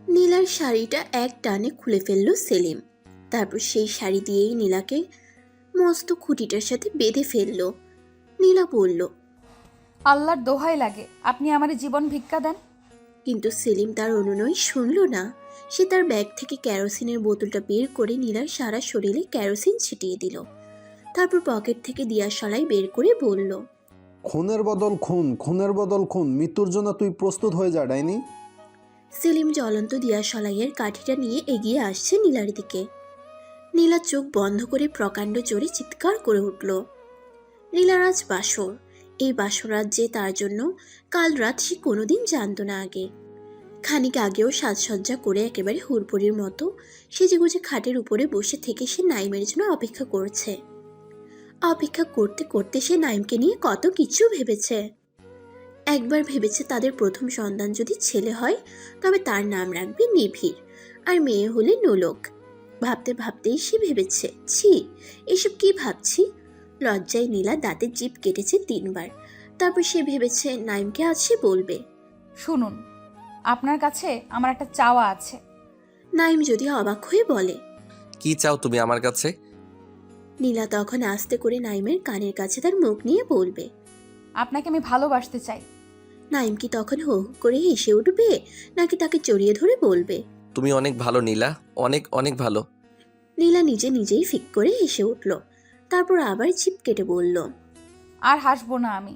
নীলার শাড়িটা এক টানে খুলে ফেলল সেলিম। তারপর সেই শাড়ি দিয়েই নীলাকে মস্ত খুঁটিটার সাথে বেঁধে ফেলল। নীলা বলল, আল্লাহর দোহাই লাগে, আপনি আমার জীবন ভিক্ষা দেন। কিন্তু সেলিম তার অনুনয় শুনল না। সে তার ব্যাগ থেকে কেরোসিনের বোতলটা বের করে নীলার সারা শরীরে কেরোসিন ছিটিয়ে দিল। তারপর পকেট থেকে দিয়াশালাই বের করে বলল, খুনের বদল খুন, খুনের বদল খুন, মৃত্যুর জন্য তুই প্রস্তুত হয়ে যা ডাইনি। সেলিম জ্বলন্ত দিয়াশালাইয়ের কাঠিটা নিয়ে এগিয়ে আসছে নীলার দিকে। নীলা চোখ বন্ধ করে প্রকাণ্ড জোরে চিৎকার করে উঠল। নীলার আজ বাসর। এই বাসরাত যে তার জন্য কাল রাত সে কোনোদিন জানত না আগে। খানিক আগেও সাজসজ্জা করে একেবারে হুড়পড়ির মতো সেজেগুজে খাটের উপরে বসে থেকে সে নাইমের জন্য অপেক্ষা করছে। অপেক্ষা করতে করতে সে নাইমকে নিয়ে কত কিছু ভেবেছে। একবার ভেবেছে তাদের প্রথম সন্তান যদি ছেলে হয় তবে তার নাম রাখবে নিভির, আর মেয়ে হলে নোলক। ভাবতে ভাবতেই সে ভেবেছে, ছি, এসব কি ভাবছি। লজ্জায় নীলা দাঁতের জিভ কেটেছে 3বার। তারপর সে ভেবেছে নাইমকে আজ সে বলবে। শুনুন, আপনার কাছে আমার একটা চাওয়া আছে। নাইম যদি অবাক হয়ে বলে। কি চাও তুমি আমার কাছে? নীলা তখন আস্তে করে নাইমের কানের কাছে তার মুখ নিয়ে বলবে। আপনাকে আমি ভালোবাসতে চাই। নাইম কি তখন হো হো করে হেসে উঠবে, নাকি তাকে জড়িয়ে ধরে বলবে? তুমি অনেক ভালো নীলা, অনেক অনেক ভালো। নীলা নিজে নিজেই ফিক করে হেসে উঠল। তারপর আবার জিভ কেটে বলল, আর হাসবো না আমি।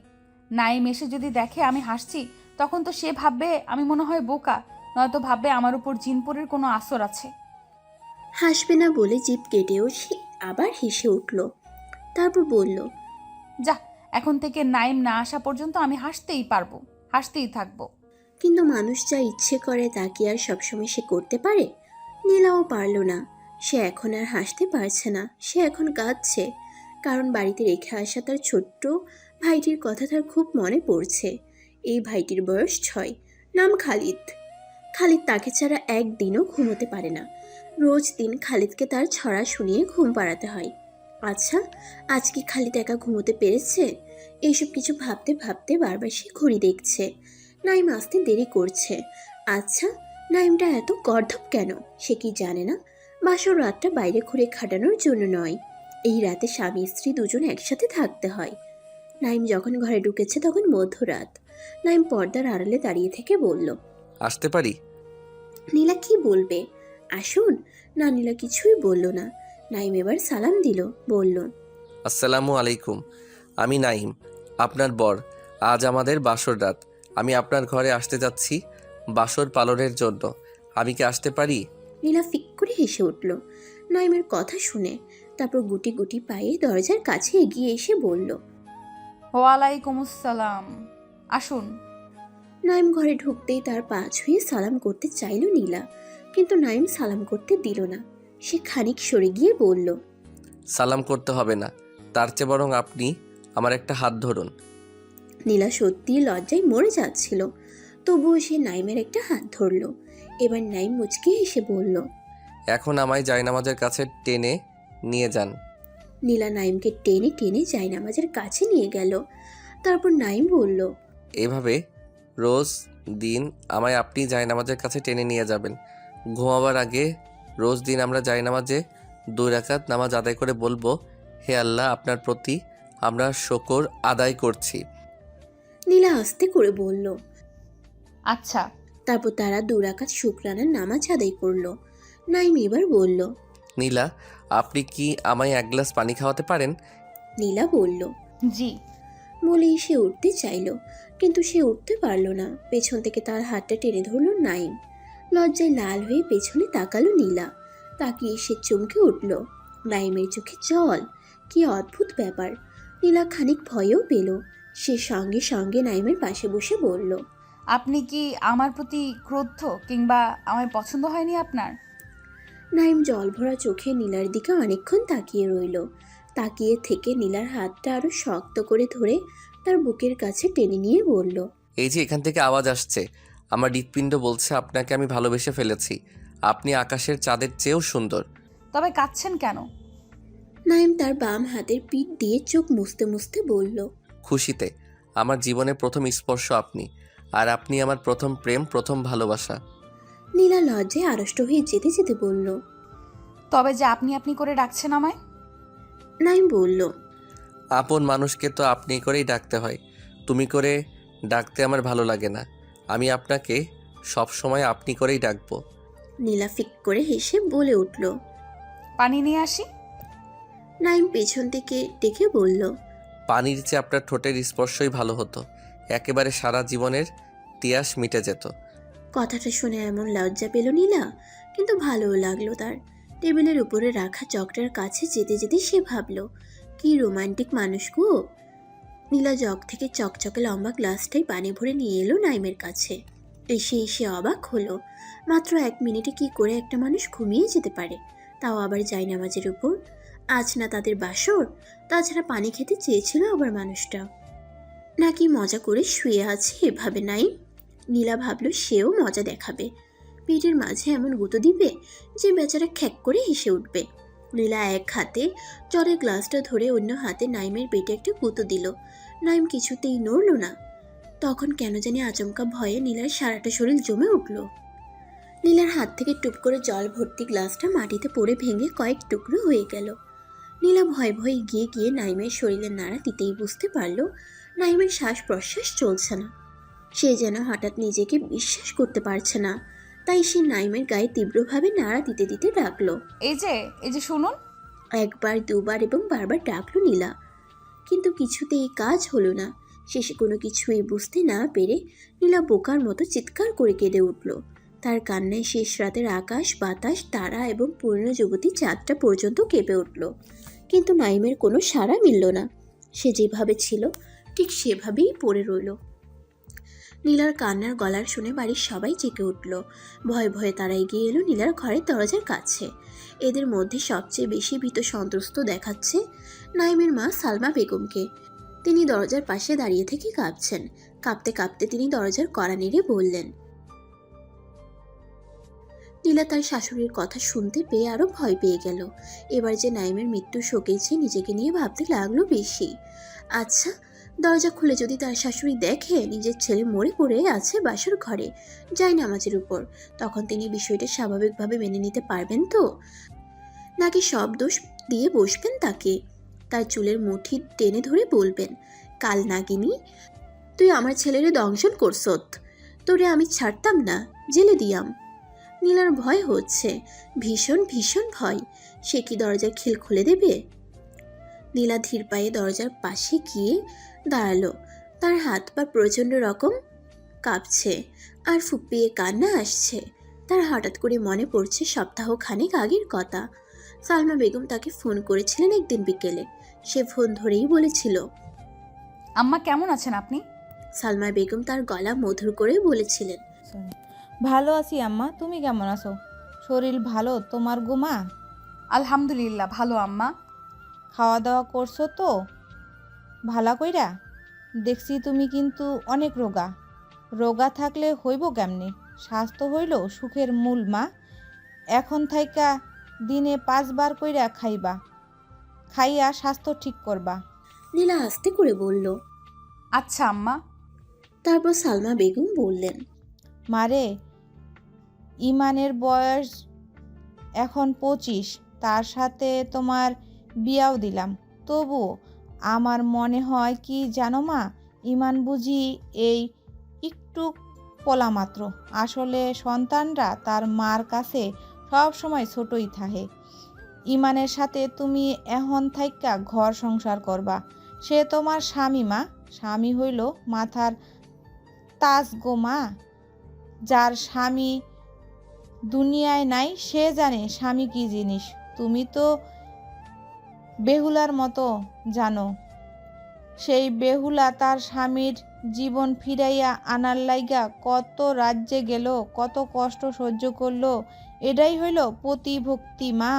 নাইম এসে যদি দেখে আমি হাসছি, তখন তো সে ভাববে আমি মনে হয় বোকা, নয়তো ভাববে আমার উপর জিনপুরের কোনো আসর আছে। হাসবে না বলে জিভ কেটেও সে আবার হেসে উঠল। তারপর বলল, যা, এখন থেকে নাইম না আসা পর্যন্ত আমি হাসতেই পারবো, হাসতেই থাকবো। কিন্তু মানুষ যা ইচ্ছে করে তা কি আর সবসময় সে করতে পারে? নীলাও পারল না। সে এখন আর হাসতে পারছে না, সে এখন কাঁদছে। কারণ বাড়িতে রেখে আসা তার ছোট্ট ভাইটির কথা তার খুব মনে পড়ছে। এই ভাইটির বয়স 6, নাম খালিদ। খালিদ তাকে ছাড়া একদিনও ঘুমোতে পারে না। রোজ দিন খালিদকে তার ছড়া শুনিয়ে ঘুম পাড়াতে হয়। আচ্ছা, আজ কি খালিদ একা ঘুমোতে পেরেছে? এইসব কিছু ভাবতে ভাবতে বারবার সে ঘড়ি দেখছে। নাইম আসতে দেরি করছে। আচ্ছা, নাইমটা এত গর্ধব কেন? সে কি জানে না বাসর রাতটা বাইরে ঘুরে খাটানোর জন্য নয়, এই রাতে স্বামী স্ত্রী দুজন একসাথে থাকতে হয়। নাইম যখন ঘরে ঢুকেছে তখন মধ্যরাত। নাইম পর্দার আড়ালে দাঁড়িয়ে থেকে বলল, আসতে পারি? নীলা কি বলবে? আসুন। না, নীলা কিছুই বলল না। নাইম এবার সালাম দিল, বলল, আসসালামু আলাইকুম, আমি নাইম, আপনার বর। আজ আমাদের বাসর রাত। আমি আপনার ঘরে আসতে যাচ্ছি বাসর পালনের জন্য। আমি কি আসতে পারি? নীলা ফিক করে হেসে উঠল নাইমের কথা শুনে। তারপর গুটি গুটি পায়ে দরজার কাছে এগিয়ে এসে বলল, ওয়ালাইকুম আসসালাম, আসুন। নাইম ঘরে ঢুকতেই তার পা ছুঁয়ে সালাম করতে চাইল নীলা, কিন্তু নাইম সালাম করতে দিল না। সে খানিক সরে গিয়ে বলল, সালাম করতে হবে না, তার চেয়ে বরং আপনি আমার একটা হাত ধরুন। নীলা সত্যি লজ্জায় মরে যাচ্ছিল, তবুও সে নাইমের একটা হাত ধরল। এবার নাইম মুচকে এসে বলল, এখন আমায় জায়নামাজের কাছে টেনে নিয়ে যান। নীলা নাইমকে টেনে টেনে জায়নামাজের কাছে নিয়ে গেল। তারপর নাইম বলল, এভাবে রোজ দিন আমায় আপনি জায়নামাজের কাছে টেনে নিয়ে যাবেন। ঘুমাবার আগে রোজ দিন আমরা জায়নামাজে 2 রাকাত নামাজ আদায় করে বলবো, হে আল্লাহ, আপনার প্রতি আমরা শুকর আদায় করছি। নীলা আস্তে করে বলল। আচ্ছা। তারপর তারা 2 রাকাত শুকরানার নামাজ আদায় করলো। নাইম এবার বলল, নীলা, আপনি কি আমায় 1 গ্লাস পানি খাওয়াতে পারেন? নীলা বলল। জি। বলেই সে উঠতে চাইল, কিন্তু সে উঠতে পারল না। পেছন থেকে তার হাতটা টেনে ধরল নাইম। লজ্জায় লাল হয়ে পেছনে তাকালো নীলা। তাকিয়ে সে চমকে উঠল। নাইমের চোখে জল। কি অদ্ভুত ব্যাপার! নীলা খানিক ভয়ও পেল। সে সঙ্গে সঙ্গে নাইমের পাশে বসে বলল, আপনি কি আমার প্রতি ক্রোধ কিংবা আমায় পছন্দ হয়নি আপনার? নাইম জলভরা চোখে নীলার দিকে অনেকক্ষণ তাকিয়ে রইল। তাকিয়ে থেকে নীলার হাতটা আরো শক্ত করে ধরে তার বুকের কাছে টেনে নিয়ে বলল, এই যে এখান থেকে আওয়াজ আসছে, আমার হৃৎপিণ্ড বলছে আপনাকে আমি ভালোবেসে ফেলেছি। আপনি আকাশের চাঁদের চেয়েও সুন্দর। তবে কাঁদছেন কেন? নাইম তার বাম হাতের পিঠ দিয়ে চোখ মুছতে মুছতে বলল, খুশিতে। আমার জীবনের প্রথম স্পর্শ আপনি, আর আপনি আমার প্রথম প্রেম, প্রথম ভালোবাসা। নীলা লজ্জায় আড়ষ্ট হয়ে যেতে যেতে বলল। তবে যে আপনি আপনি করে ডাকছেন আমায়। নাইম বলল। আপন মানুষকে তো আপনি করেই ডাকতে হয়, তুমি করে ডাকতে আমার ভালো লাগে না। আমি আপনাকে সব সময় আপনি করেই ডাকবো। নীলা ফিক করে হেসে বলে উঠল। পানি নিয়ে আসি। নাইম পেছন থেকে ডেকে বলল। পানির চেয়ে আপনার ঠোঁটের স্পর্শই ভালো হতো, একেবারে সারা জীবনের তিয়াস মিটে যেত। কথাটা শুনে এমন লজ্জা পেল নীলা, কিন্তু ভালোও লাগলো তার। টেবিলের উপরে রাখা জগটার কাছে যেতে যেতে সে ভাবল, কি রোমান্টিক মানুষ গো। নীলা জগ থেকে চকচকে লম্বা গ্লাসটাই পানি ভরে নিয়ে এলো নাইমের কাছে। এসে অবাক হলো, মাত্র 1 মিনিটে কি করে একটা মানুষ ঘুমিয়ে যেতে পারে, তাও আবার জায়নামাজের উপর। আজ না তাদের বাসর, তাছাড়া পানি খেতে চেয়েছিল আবার মানুষটা, নাকি মজা করে শুয়ে আছে এভাবে নাইম। নীলা ভাবলো সেও মজা দেখাবে, পেটের মাঝে এমন গুঁতো দিবে যে বেচারা খ্যাক করে হেসে উঠবে। নীলা এক হাতে জলের গ্লাসটা ধরে অন্য হাতে নাইমের পেটে একটা গুঁতো দিল। নাইম কিছুতেই নড়ল না। তখন কেন জানি আচমকা ভয়ে নীলার সারাটা শরীর জমে উঠল। নীলার হাত থেকে টুপ করে জল ভর্তি গ্লাসটা মাটিতে পড়ে ভেঙে কয়েক টুকরো হয়ে গেল। নীলা ভয়ে ভয়ে এগিয়ে গিয়ে নাইমের শরীরে নাড়া দিতেই বুঝতে পারল নাইমের শ্বাস প্রশ্বাস চলছে না। সে যেন হঠাৎ নিজেকে বিশ্বাস করতে পারছে না, তাই সে নাইমের গায়ে তীব্রভাবে নাড়া দিতে দিতে ডাকলো। এই যে শুনুন। একবার, দুবার এবং বারবার ডাকলো নীলা, কিন্তু কিছুতেই কাজ হলো না। শেষে কোনো কিছুই বুঝতে না পেরে নীলা বোকার মতো চিৎকার করে কেঁদে উঠল। তার কান্নায় শেষ রাতের আকাশ, বাতাস, তারা এবং পূর্ণ যুবতী চাঁদটা পর্যন্ত কেঁপে উঠল। কিন্তু নাইমের কোনো সাড়া মিলল না। সে যেভাবে ছিল ঠিক সেভাবেই পড়ে রইল। নীলার কান্নার গলার শুনে বাড়ির সবাই চেঁকে উঠল। ভয়ে ভয়ে তারা এগিয়ে এলো নীলার ঘরের দরজার কাছে। এদের মধ্যে সবচেয়ে বেশি ভীত সন্ত্রস্ত দেখাচ্ছে নাইমের মা সালমা বেগমকে। তিনি দরজার পাশে দাঁড়িয়ে থেকে কাঁপছেন। কাঁপতে কাঁপতে তিনি দরজার কড়া নেড়ে বললেন। নীলা তার শাশুড়ির কথা শুনতে পেয়ে আরো ভয় পেয়ে গেল। এবার যে নাইমের মৃত্যু শোকেছে নিজেকে নিয়ে ভাবতে লাগলো বেশি। আচ্ছা, দরজা খুলে যদি তার শাশুড়ি দেখে নিজের ছেলে মরে পড়ে আছে বাসর ঘরে জায়নামাজের উপর, তখন তিনি বিষয়টা স্বাভাবিকভাবে মেনে নিতে পারবেন তো, নাকি সব দোষ দিয়ে বসবেন তাকে? তার চুলের মুঠি টেনে ধরে বলবেন, কাল নাগিনী, তুই আমার ছেলেরে দংশন করছত, তোরে আমি ছাড়তাম না, জেলে দিয়াম। নীলার ভয় হচ্ছে, ভীষণ ভীষণ ভয়। সে কি দরজার খিল খুলে দেবে? নীলা ধীর পায়ে দরজার পাশে গিয়ে দাঁড়ালো। তার হাত পা প্রচণ্ড রকম কাঁপছে আর ফুপিয়ে কান্না আসছে। তার হঠাৎ করে মনে পড়ছে সপ্তাহ খানেক আগের কথা। সালমা বেগম তাকে ফোন করেছিলেন একদিন বিকেলে। সে ফোন ধরেই বলেছিল, আম্মা কেমন আছেন আপনি? সালমা বেগম তার গলা মধুর করে বলেছিলেন, ভালো আছি আম্মা, তুমি কেমন আছো? শরীর ভালো তোমার গো মা? আলহামদুলিল্লাহ ভালো আম্মা। খাওয়া দাওয়া করছো তো ভালা কইরা? দেখছি তুমি কিন্তু অনেক রোগা। রোগা থাকলে হইব কেমনে? স্বাস্থ্য হইল সুখের মূল মা। এখন থাইকা দিনে 5 বার কইরা খাইবা, খাইয়া স্বাস্থ্য ঠিক করবা। নীলা আস্তে করে বলল। আচ্ছা আম্মা। তারপর সালমা বেগম বললেন, মারে, ইমানের বয়স এখন 25, তার সাথে তোমার বিয়াও দিলাম, তবু আমার মনে হয় কি জানো মা, ইমান বুঝি এই একটু পোলা মাত্র। আসলে সন্তানরা তার মার কাছে সব সময় ছোটই থাকে। ইমানের সাথে তুমি এখন থাইকা ঘর সংসার করবা। সে তোমার স্বামী মা, স্বামী হইল মাথার তাজ গো মা। যার স্বামী দুনিয়ায় নাই সে জানে স্বামী কি জিনিস। তুমি তো বেহুলার মতো জানো। সেই বেহুলা তার স্বামীর জীবন ফিরাইয়া আনার লাইগা কত রাজ্যে গেল, কত কষ্ট সহ্য করলো। এটাই হইল প্রতিভক্তি মা।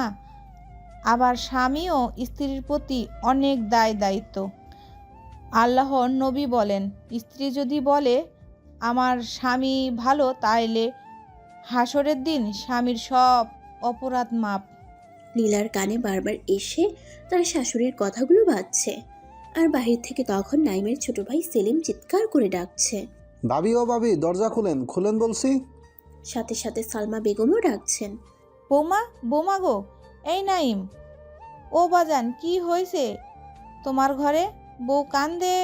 আবার স্বামীও স্ত্রীর প্রতি অনেক দায় দায়িত্ব। আল্লাহর নবী বলেন, স্ত্রী যদি বলে আমার স্বামী ভালো, তাইলে হাসরের দিন স্বামীর সব অপরাধ মাপ। নীলার কানে বারবার এসে তার শাশুড়ির কথাগুলো বাজছে। আর বাহির থেকে তখন নাইমের ছোট ভাই সেলিম চিৎকার করে ডাকছে, ভাবি ও ভাবি, দরজা খুলেন, খুলেন বলছি। সাথে সাথে সালমা বেগমও ডাকছেন। বৌমা, বৌমা গো, এই নাইম, ও বাজান, কি হয়েছে তোমার ঘরে? বউ কান্দে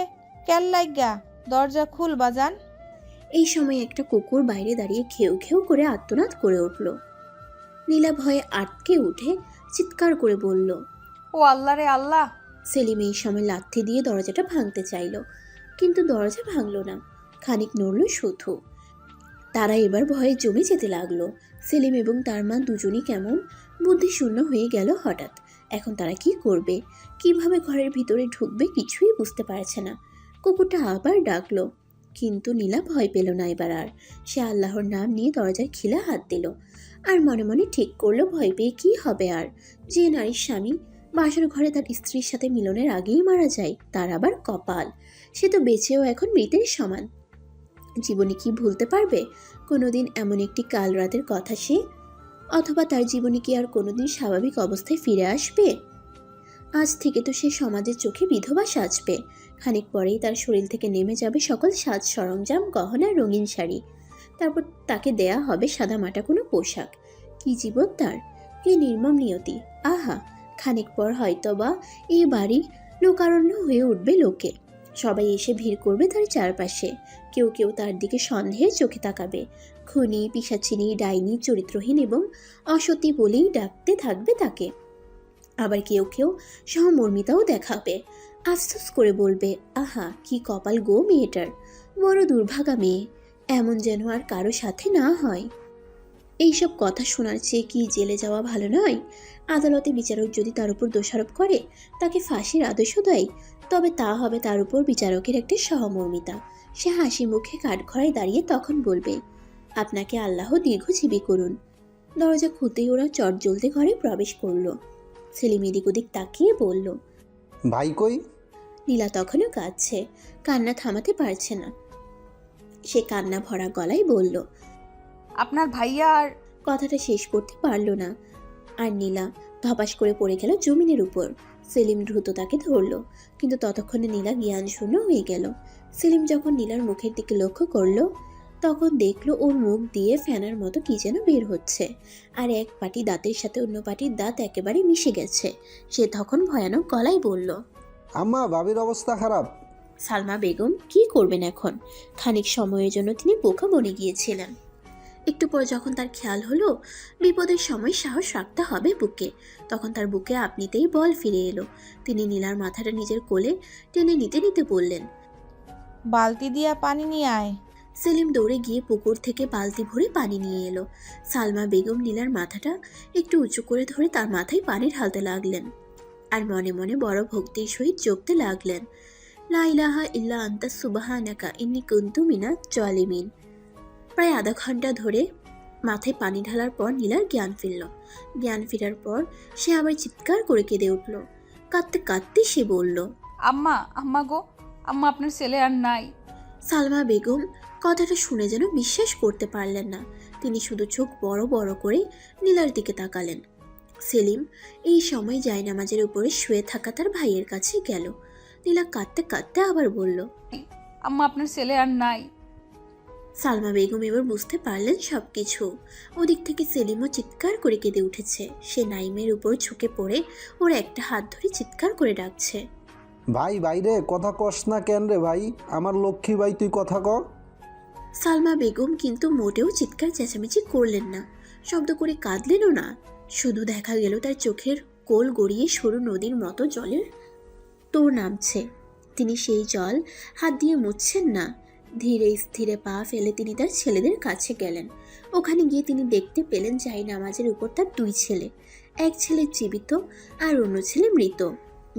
কেল লাগা, দরজা খুল বাজান। এই সময় একটা কুকুর বাইরে দাঁড়িয়ে ঘেউ ঘেউ করে আর্তনাদ করে উঠল। নীলা ভয়ে আটকে উঠে চিৎকার করে বলল। ও আল্লাহ রে আল্লাহ! সেলিম এই সময় লাথি দিয়ে দরজাটা ভাঙতে চাইল, কিন্তু দরজা ভাঙল না, খানিক নড়ল শুধু। তারা এবার ভয়ে জমে যেতে লাগলো। সেলিম এবং তার মা দুজনই কেমন বুদ্ধিশূন্য হয়ে গেল হঠাৎ। এখন তারা কি করবে, কিভাবে ঘরের ভিতরে ঢুকবে কিছুই বুঝতে পারছে না। কুকুরটা আবার ডাকলো, কিন্তু নীলা ভয় পেল না এবার আর। সে আল্লাহর নাম নিয়ে দরজার খিলা হাত দিল, আর মনে মনে ঠিক করলো ভয় পেয়ে কি হবে আর। যে নারীর স্বামী বাসর ঘরে তার স্ত্রীর সাথে মিলনের আগেই মারা যায়, তার আবার কপাল, সে তো বেঁচেও এখন মৃতের সমান। জীবনে কি ভুলতে পারবে কোনোদিন এমন একটি কাল রাতের কথা সে? অথবা তার জীবনে কি আর কোনোদিন স্বাভাবিক অবস্থায় ফিরে আসবে? আজ থেকে তো সে সমাজের চোখে বিধবা সাজবে। খানিক পরেই তার শরীর থেকে নেমে যাবে সকল সাজ সরঞ্জাম, গহনা, রঙিন শাড়ি। তারপর তাকে দেয়া হবে সাদামাটা কোনো পোশাক। কি জীবন তার, কি নির্মম নিয়তি! আহা, খানিক পর হয়তোবা এই বাড়ি লোকারণ্য হয়ে উঠবে লোকে। সবাই এসে ভিড় করবে তার চারপাশে। কেউ কেউ তার দিকে সন্দেহের চোখে তাকাবে। খুনি, পিশাচিনী, ডাইনি, চরিত্রহীন এবং অসতী বলেই ডাকতে থাকবে তাকে। আবার কেউ কেউ সহমর্মিতাও দেখাবে, আফসোস করে বলবে, আহা কি কপাল গো মেয়েটার, বড় দুর্ভাগা মেয়ে, এমন যেন আর কারো সাথে না হয়। এইসব কথা শোনার চেয়ে কি জেলে যাওয়া ভালো নয়? আদালতে বিচারক যদি তার উপর দোষারোপ করে তাকে ফাঁসির আদেশ দেয়, তবে তা হবে তার উপর বিচারকের একটা সহমর্মিতা। সে হাসি মুখে কাঠঘরায় দাঁড়িয়ে তখন বলবে, আপনাকে আল্লাহ দীর্ঘজীবী করুন। দরজা খুলতেই ওরা চট জ্বলতে ঘরে প্রবেশ করলো। সেলিম এদিক ওদিক তাকিয়ে বলল, ভাই কই? নীলা তখনও কাঁদছে, কান্না থামাতে পারছে না। সে কান্না ভরা গলায় বলল, আপনার ভাইয়া আর কথাটা শেষ করতে পারল না, আর নীলা ধপাস করে পড়ে গেল জমিনের উপর। সেলিম দ্রুত তাকে ধরল, কিন্তু ততক্ষণে নীলা জ্ঞান শূন্য হয়ে গেল। সেলিম যখন নীলার মুখের দিকে লক্ষ্য করলো, তখন দেখলো ওর মুখ দিয়ে ফ্যানার মতো কি যেন বের হচ্ছে, আর এক পাটি দাঁতের সাথে অন্য পাটির দাঁত একেবারে মিশে গেছে। সে তখন ভয়ানক গলায় বলল, আম্মা, ভাবির অবস্থা খারাপ। সালমা বেগম কি করবেন এখন? খানিক সময়ের জন্য তিনি বোকা বনে গিয়েছিলেন। একটু পর যখন তার খেয়াল হলো বিপদের সময় সাহস রাখতে হবে বুকে, তখন তার বুকে আপনিতেই বল ফিরে এলো। তিনি নীলার মাথাটা নিজের কোলে টেনে নিতে নিতে বললেন, বালতি দিয়া পানি নিয়ে আয়। সেলিম দৌড়ে গিয়ে পুকুর থেকে বালতি ভরে পানি নিয়ে এলো। সালমা বেগম নীলার মাথাটা একটু উঁচু করে ধরে তার মাথায় পানি ঢালতে লাগলেন, আর মনে মনে বড় ভক্তির সহিত জপতে লাগলেন, লা ইলাহা ইল্লা আনতা সুবহানাকা ইন্নী কুনতু মিনাজ জালিমিন। প্রায় আধা ঘন্টা ধরে মাথায় পানি ঢালার পর নীলার জ্ঞান ফিরল। জ্ঞান ফেরার পর সে আবার চিৎকার করে কেঁদে উঠল। কাঁদতে কাঁদতে সে বলল, আম্মা, আম্মা গো, আম্মা আপনার ছেলে আর নাই। সালমা বেগম কথাটা শুনে যেন বিশ্বাস করতে পারলেন না। তিনি শুধু চোখ বড় বড় করে নীলার দিকে তাকালেন। সেলিম এই সময় জায়নামাজের উপরে শুয়ে থাকা তার ভাইয়ের কাছে গেল। নীলা কাঁদতে কাঁদতে আবার বলল, আম্মা আপনার ছেলে আর নাই। সালমা বেগম এবার বুঝতে পারলেন সবকিছু। ওদিক থেকে সেলিমও চিৎকার করে কেঁদে উঠেছে। সে নাইমের উপর ঝুঁকে পড়ে ওর একটা হাত ধরে চিৎকার করে ডাকছে, ভাই, বাইরে কথা কস না কেন রে ভাই? আমার লক্ষ্মী ভাই, তুই কথা ক। সালমা বেগম কিন্তু মোটেও চিৎকার চেঁচামেচি করলেন না, শব্দ করে কাঁদলেনও না। শুধু দেখা গেল তার চোখের কোল গড়িয়ে সরু নদীর মতো জলের তোর নামছে। তিনি সেই জল হাত দিয়ে মুছছেন না। ধীরে স্থিরে পা ফেলে তিনি তার ছেলেদের কাছে গেলেন। ওখানে গিয়ে তিনি দেখতে পেলেন জায়নামাজের উপর তার দুই ছেলে। এক ছেলে জীবিত আর অন্য ছেলে মৃত।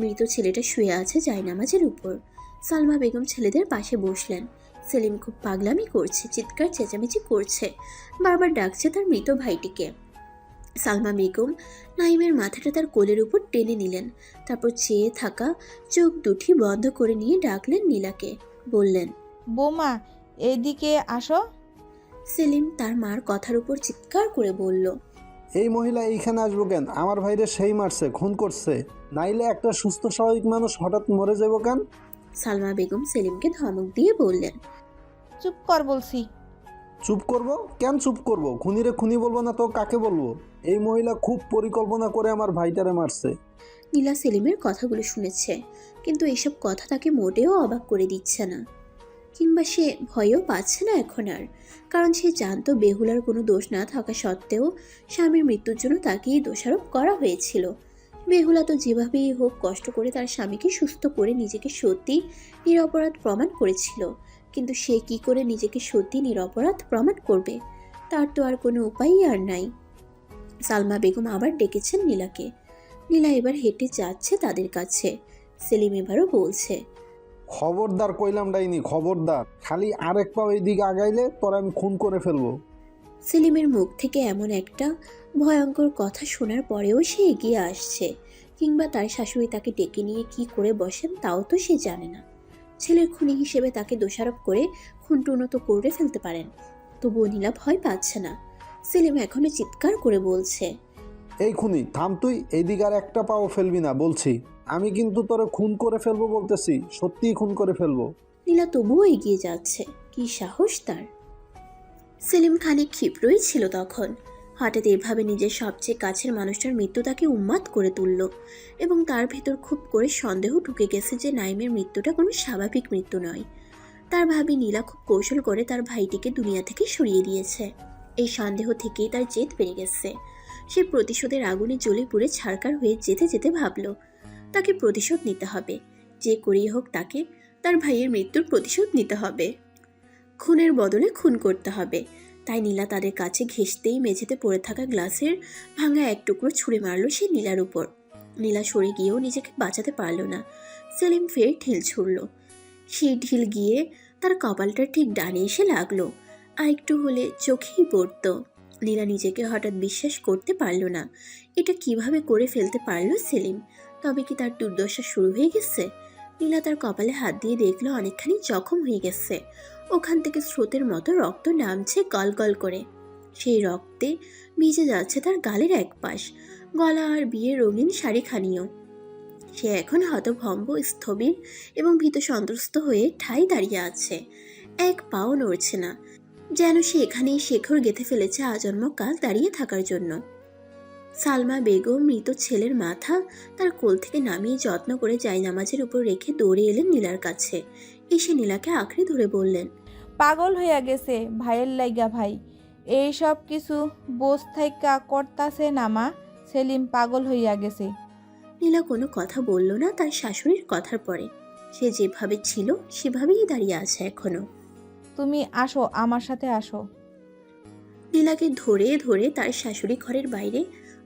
মৃত ছেলেটা শুয়ে আছে জায়নামাজের উপর। সালমা বেগম ছেলেদের পাশে বসলেন। সেলিম খুব পাগলামি করছে, চিৎকার চেঁচামেচি করছে, বারবার ডাকছে তার মৃত ভাইটিকে। সালমা বেগম নাইমের মাথাটা তার কোলের উপর টেনে নিলেন, তারপর চেয়ে থাকা চোখ দুটি বন্ধ করে নিয়ে ডাকলেন নীলাকে। বললেন, বৌমা, এদিকে আসো। সেলিম তার মার কথার উপর চিৎকার করে বলল, এই মহিলা এইখানে আসবো কেন? আমার ভাইরে সেই মারছে, খুন করছে। নাইলে একটা সুস্থ স্বাভাবিক মানুষ হঠাৎ মরে যাবো কেন? সালমা বেগম সেলিমকে ধমক দিয়ে বললেন, চুপ কর বলছি। চুপ করব? কেন চুপ করব? খুনিরে খুনি বলবো না তো কাকে বলবো? এই মহিলা খুব পরিকল্পনা করে আমার ভাইটারে মারছে। নীলা সেলিমের কথাগুলো শুনেছে, কিন্তু এসব কথা তাকে মোটেও অবাক করে দিচ্ছে না, কিংবা সে ভয়ও পাচ্ছে না এখন আর। কারণ সে জানতো বেহুলার কোনো দোষ না থাকা সত্ত্বেও স্বামীর মৃত্যুর জন্য তাকেই দোষারোপ করা হয়েছিল। বেহুলা তো যেভাবেই হোক কষ্ট করে তার স্বামীকে সুস্থ করে নিজেকে সত্যি নিরপরাধ প্রমাণ করেছিল, কিন্তু সে কি করে নিজেকে সত্যি নিরপরাধ প্রমাণ করবে? তার তো আর কোনো উপায়ই আর নাই। সালমা বেগম আবার ডেকেছেন নীলাকে। নীলা এবার হেঁটে যাচ্ছে তাদের কাছে। সেলিম এবারও বলছে, খবরদার কইলাম ডাইনি, খবরদার। খালি আরেক পাও এইদিকে আগাইলে তোরা আমি খুন করে ফেলবো। সেলিমের মুখ থেকে এমন একটা ভয়ঙ্কর কথা শোনার পরেও সে এগিয়ে আসছে, কিংবা তার শাশুড়ি তাকে ডেকে নিয়ে কি করে বসেন তাও তো সে জানে না। ছেলের খুনি হিসেবে তাকে দোষারোপ করে খুনটুনো তো করে ফেলতে পারেন, তবুও নীলা ভয় পাচ্ছে না। সেলিম এখনো চিৎকার করে বলছে, এই খুনি থাম তুই, এইদিকে আর একটা পাও ফেলবি না বলছি। আমি কিন্তু তোরে খুন করে ফেলবো বলতেছি, সত্যিই খুন করে ফেলবো। নীলা তবুও এগিয়ে যাচ্ছে। কি সাহস তার! সেলিম খানিক ক্ষিপ্রই ছিল তখন। হঠাৎ এভাবে নিজের সবচেয়ে কাছের মানুষটার মৃত্যু তাকে উন্মাদ করে তুলল, এবং তার ভেতর খুব করে সন্দেহ ঢুকে গেছে যে নাইমের মৃত্যুটা কোনো স্বাভাবিক মৃত্যু নয়। তার ভাবি নীলা খুব কৌশল করে তার ভাইটিকে দুনিয়া থেকে সরিয়ে দিয়েছে। এই সন্দেহ থেকেই তার জেদ বেড়ে গেছে। সে প্রতিশোধের আগুনে জ্বলে পুড়ে ছারকার হয়ে যেতে যেতে ভাবল, তাকে প্রতিশোধ নিতে হবে। যে করেই হোক তাকে তার ভাইয়ের মৃত্যুর প্রতিশোধ নিতে হবে। খুনের বদলে খুন করতে হবে। তাই নীলা তাদের কাছে ঘেঁষতেই মেঝেতে পড়ে থাকা গ্লাসের ভাঙা এক টুকরো ছুঁড়ে মারল সে নীলার উপর। নীলা সরে গিয়েও নিজেকে বাঁচাতে পারল না। সেলিম ফের ঢিল ছুড়ল। সেই ঢিল গিয়ে তার কপালটা ঠিক ডানে এসে লাগলো। আর একটু হলে চোখেই পড়তো। নীলা নিজেকে হঠাৎ বিশ্বাস করতে পারল না। এটা কিভাবে করে ফেলতে পারল সেলিম? তবে কি তার দুর্দশা শুরু হয়ে গেছে? নীলা তার কপালে হাত দিয়ে দেখলো অনেকখানি জখম হয়ে গেছে। ওখান থেকে স্রোতের মতো রক্ত নামছে গল গল করে। সেই রক্তে ভিজে যাচ্ছে তার গালের এক পাশ, গলা আর বিয়ের রঙিন শাড়িখানিও। সে এখন হতভম্ব, স্থবির এবং ভীত সন্ত্রস্ত হয়ে ঠাই দাঁড়িয়ে আছে। এক পাও নড়ছে না, যেন সে এখানেই শেখর গেঁথে ফেলেছে আজন্ম কাল দাঁড়িয়ে থাকার জন্য। সালমা বেগম মৃত ছেলের মাথা তার কোল থেকে নামিয়ে যত্ন করে জায়নামাজের উপর রেখে দৌড়ে এলেন নীলার কাছে। এসে নীলাকে আঁকড়ে ধরে বললেন, পাগল হইয়া গেছে ভাইয়ের লাইগা ভাই। এই সব কিছু বোঝ থাইকা করতাছে না মা। সেলিম পাগল হইয়া গেছে। নীলা কোনো কথা বলল না তার শাশুড়ির কথার পরে। সে যেভাবে ছিল সেভাবেই দাঁড়িয়ে আছে এখনো। তুমি আসো, আমার সাথে আসো। নীলাকে ধরে ধরে তার শাশুড়ি ঘরের বাইরে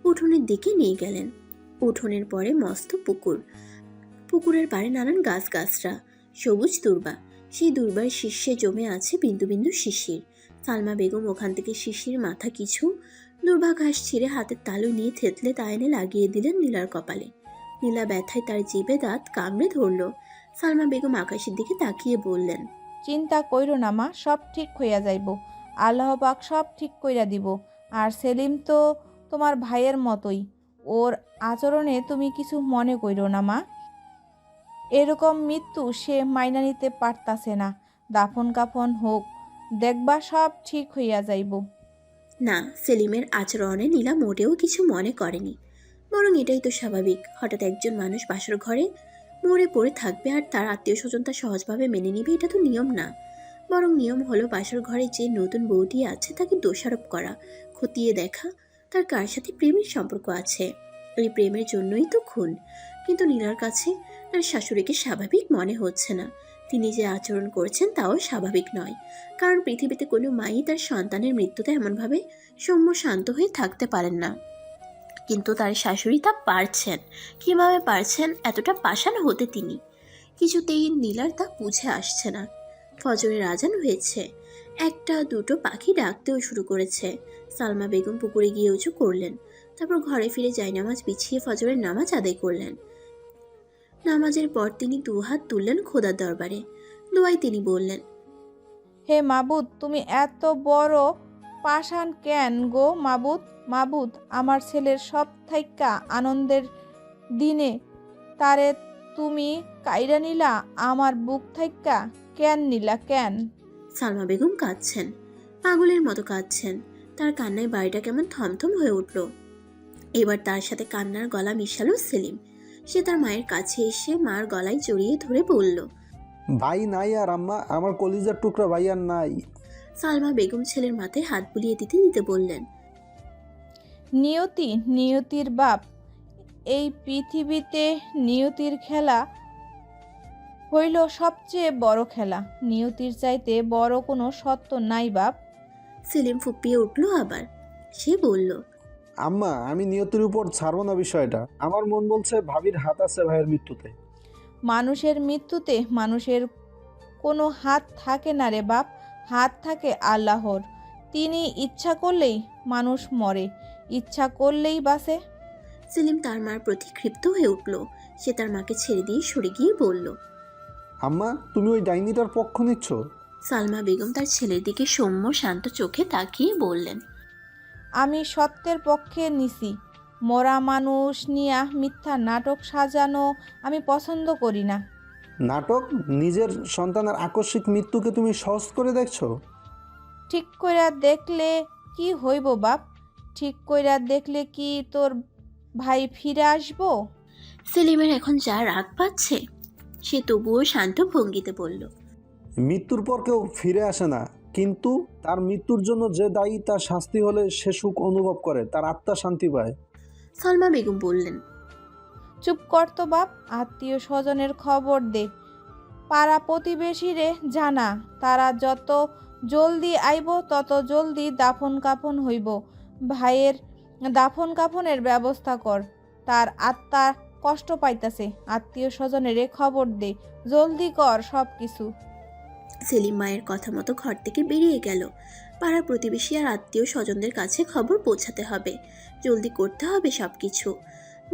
উঠোনের দিকে নিয়ে গেলেন। উঠোনের পরে মস্ত পুকুর। পুকুরের পাড়ে নানান গাছগাছরা, সবুজ দূর্বা। সেই দূর্বার শীর্ষে জমে আছে বিন্দু বিন্দু শিশির। সালমা বেগম ওখান থেকে শিশির মাথা কিছু দূর্বা ঘাস ছিঁড়ে হাতের তালু নিয়ে থেতলে তা এনে লাগিয়ে দিলেন নীলার কপালে। নীলা ব্যথায় তার জিভে দাঁত কামড়ে ধরল। সালমা বেগম আকাশের দিকে তাকিয়ে বললেন, চিন্তা কইরো না মা, সব ঠিক হইয়া যাইব। আল্লাহ পাক সব ঠিক কইরা দিব। আর সেলিম তো তোমার ভাইয়ের মতোই। ওর আচরণে তুমি কিছু মনে কইরো না মা। এরকম মৃত্যু সে মাইনা নিতে পারতাছে না। দাফন কাফন হোক, দেখবা সব ঠিক হইয়া যাইব। না, সেলিমের আচরণে নীলা মোটেও কিছু মনে করেনি। বরং এটাই তো স্বাভাবিক। হঠাৎ একজন মানুষ বাসর ঘরে মরে পড়ে থাকবে আর তার আত্মীয় স্বজন তা সহজভাবে মেনে নিবে, এটা তো নিয়ম না। বরং নিয়ম হলো বাসর ঘরে যে নতুন বউটি আছে তাকে দোষারোপ করা, খতিয়ে দেখা তার কার সাথে প্রেমের সম্পর্ক আছে। এই প্রেমের জন্যই তো খুন। কিন্তু নীলার কাছে তার শাশুড়িকে স্বাভাবিক মনে হচ্ছে না। তিনি যে আচরণ করছেন তাও স্বাভাবিক নয়। কারণ পৃথিবীতে কোনো মাই তার সন্তানের মৃত্যুতে এমনভাবে সৌম্য শান্ত হয়ে থাকতে পারেন না। কিন্তু তার শাশুড়ি তা পারছেন। কিভাবে পারছেন এতটা পাষাণ হতে তিনি? কিছুতেই নীলার তা বুঝে আসছে না। ফজরের আজান হয়েছে। একটা দুটো পাখি ডাকতেও শুরু করেছে। সালমা বেগম পুকুরে গিয়ে উঁচু করলেন। তারপর ঘরে ফিরে জায়নামাজ বিছিয়ে ফজরের নামাজ আদায় করলেন। নামাজের পর তিনি দুহাত তুললেন খোদার দরবারে। দোয়ায় তিনি বললেন, হে মাবুদ, তুমি এত বড় পাষাণ কেন গো মাবুদ? মাবুদ, আমার ছেলের সব থাইকা আনন্দের দিনে তারে তুমি কাইরা নিলা, আমার বুক থাইকা কেন নিলা কেন? সালমা বেগম কাঁদছেন। পাগলের মতো কাঁদছেন। তার কান্নায় বাড়িটা কেমন থমথম হয়ে উঠল। এবার তার সাথে কান্নার গলা মিশালো সেলিম। সে তার মায়ের কাছে এসে মার গলায় জড়িয়ে ধরে বলল, ভাই নাই আর আম্মা, আমার কলিজার টুকরা ভাই আর নাই। সালমা বেগম ছেলের মাথায় হাত বুলিয়ে দিতে দিতে বললেন, নিয়তি, নিয়তির বাপ। এই পৃথিবীতে নিয়তির খেলা হইল সবচেয়ে বড় খেলা। নিয়তির চাইতে বড় কোনো সত্য নাই বাপ। সেলিম ফুপিয়ে উঠল আবার। সে বলল, আম্মা, আমি নিয়তির উপর ছাড়বো না বিষয়টা। আমার মন বলছে ভাবির হাত আছে ভাইয়ের মৃত্যুতে। মানুষের মৃত্যুতে মানুষের কোনো হাত থাকে না রে বাপ, হাত থাকে আল্লাহর। তিনি ইচ্ছা করলেই মানুষ মরে, ইচ্ছা করলেই বাঁচে। সেলিম তার মার প্রতি ক্ষিপ্ত হয়ে উঠল। সে তার মাকে ছেড়ে দিয়ে সরে গিয়ে বলল, আম্মা, তুমি ওই ডাইনিটার পক্ষ নিচ্ছ? সালমা বেগম তার ছেলের দিকে সৌম্য শান্ত চোখে তাকিয়ে বললেন, আমি সত্যের পক্ষে নিছি। মরা মানুষ নিয়া মিথ্যা নাটক সাজানো আমি পছন্দ করি না। নাটক? নিজের সন্তানের আকস্মিক মৃত্যুকে তুমি সহজ করে দেখছো? ঠিক কইরা দেখলে কি হইব বাপ? ঠিক কইরা দেখলে কি তোর ভাই ফিরে আসবো? সেলিমের এখন যা রাগ পাচ্ছে, সে তবুও শান্ত ভঙ্গিতে বলল, মৃত্যুর পর কেউ ফিরে আসে না, কিন্তু তার মৃত্যুর জন্য যে দায়ী তার শাস্তি হলে সে সুখ অনুভব করে, তার আত্মা শান্তি পায়। সালমা বেগম বললেন, চুপ কর তো বাপ, আত্মীয় স্বজনের খবর দে, পাড়া প্রতিবেশীরে জানা। তারা যত জলদি আইব তত জলদি দাফন কাফন হইব। ভাইয়ের দাফন কাফনের ব্যবস্থা কর, তার আত্মা কষ্ট পাইতাছে। আত্মীয় স্বজনের খবর দে, জলদি কর সব কিছু। সেলিম মায়ের কথা মতো ঘর থেকে বেরিয়ে গেল। পাড়া প্রতিবেশী আর আত্মীয় স্বজনদের কাছে খবর পৌঁছাতে হবে, জলদি করতে হবে সব কিছু।